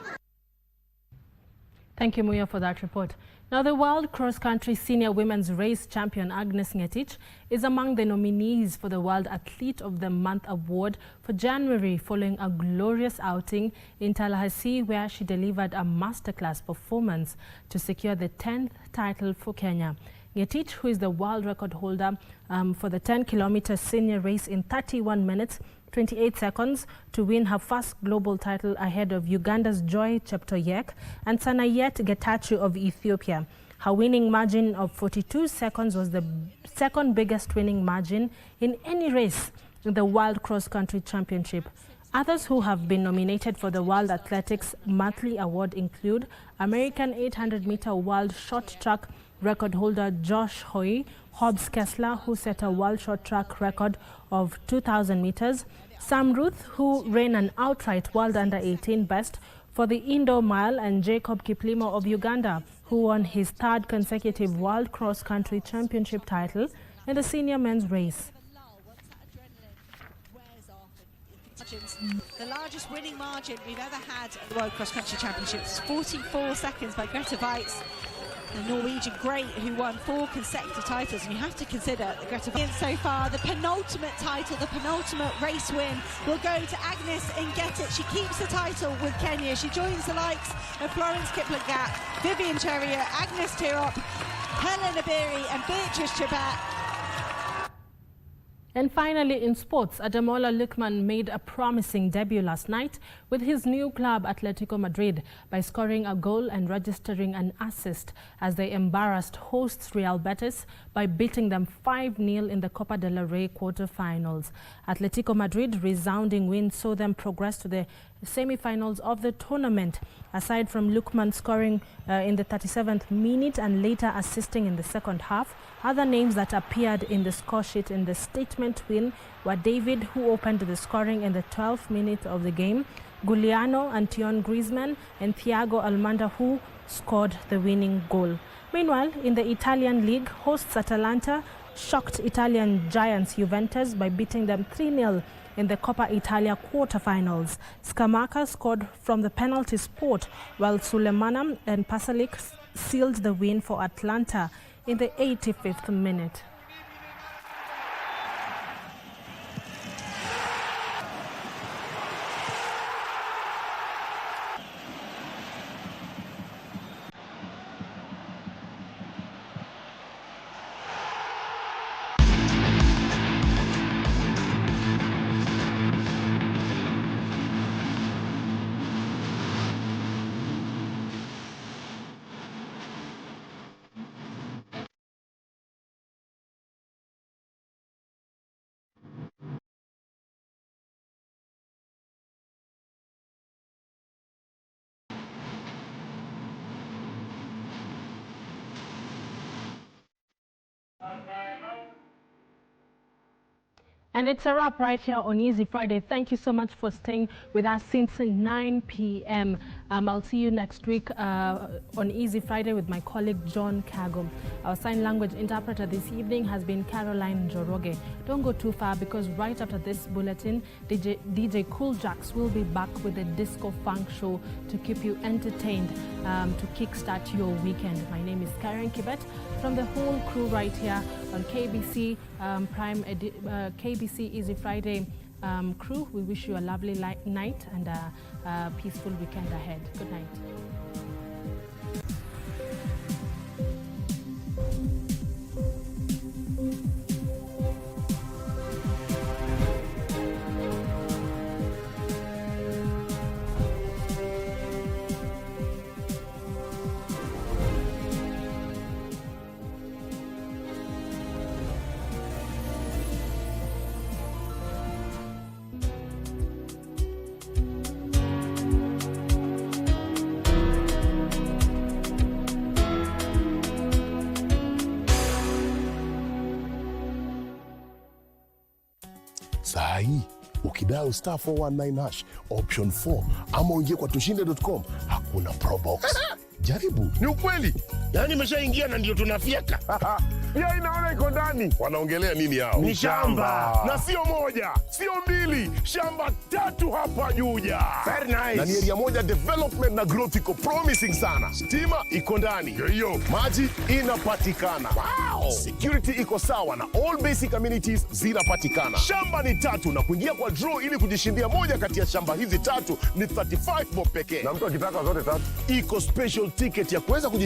Thank you, Muya, for that report. Now, the World Cross Country Senior Women's Race Champion Agnes Ngetich is among the nominees for the World Athlete of the Month Award for January following a glorious outing in Tallahassee, where she delivered a masterclass performance to secure the 10th title for Kenya. Ngetich, who is the world record holder for the 10-kilometer senior race in 31 minutes, 28 seconds to win her first global title ahead of Uganda's Joy Cheptoyek and Sanayet Getachew of Ethiopia. Her winning margin of 42 seconds was the second biggest winning margin in any race in the World Cross Country Championship. Others who have been nominated for the World Athletics Monthly Award include American 800-meter world short track record holder Josh Hoy, Hobbs Kessler, who set a world short track record of 2,000 meters, Sam Ruth, who ran an outright world under-18 best for the indoor mile, and Jacob Kiplimo of Uganda, who won his third consecutive World Cross Country Championship title in the senior men's race. The largest winning margin we've ever had at the World Cross Country Championships, 44 seconds by Grete Weitz, the Norwegian great who won 4 consecutive titles. And you have to consider that Grete Weitz so far, the penultimate title, the penultimate race win will go to Agnes Ngetich. She keeps the title with Kenya. She joins the likes of Florence Kiplagat, Vivian Cheruiyot, Agnes Tirop, Helen Obiri and Beatrice Chebet. And finally, in sports, Ademola Lookman made a promising debut last night with his new club Atletico Madrid by scoring a goal and registering an assist as they embarrassed hosts Real Betis by beating them 5-0 in the Copa del Rey quarter-finals. Atletico Madrid's resounding win saw them progress to the semi-finals of the tournament. Aside from Lookman scoring in the 37th minute and later assisting in the second half, other names that appeared in the score sheet in the statement win were David, who opened the scoring in the 12th minute of the game, Giuliano, Antoine Griezmann, and Thiago Almada, who scored the winning goal. Meanwhile, in the Italian league, hosts Atalanta shocked Italian giants Juventus by beating them 3-0 in the Coppa Italia quarterfinals. Scamacca scored from the penalty spot, while Sulemana and Pasalic sealed the win for Atlanta in the 85th minute. And it's a wrap right here on Easy Friday. Thank you so much for staying with us since 9 p.m. I'll see you next week on Easy Friday with my colleague John Kago. Our sign language interpreter this evening has been Caroline Joroge. Don't go too far, because right after this bulletin, DJ Cool Jacks will be back with a disco funk show to keep you entertained, to kickstart your weekend. My name is Carren Kibbett from the whole crew right here on KBC KBC Easy Friday crew. We wish you a lovely night and a peaceful weekend ahead. Good night. Saa hii ukidial star 419 hash option 4 ama uingie kwa tushinde.com, hakuna probox. Jaribu, ni ukweli. Yaani nimeshaingia na ndio tunafyeka. Ya inaona iko ndani. Wanaongelea nini hao? Ni shamba. Na sio moja, sio mbili, shamba 3 hapa Juja. Very nice. Na ni area moja development na growth iko promising sana. Stima iko ndani. Hiyo. Maji inapatikana. Wow. Security iko sawa na all basic amenities zinapatikana. Shamba ni 3 na kuingia kwa draw ili kujishindia moja kati ya shamba hizi 3 ni 35 bob pekee. Na mtu akitaka zote 3 iko special ticket ya kuweza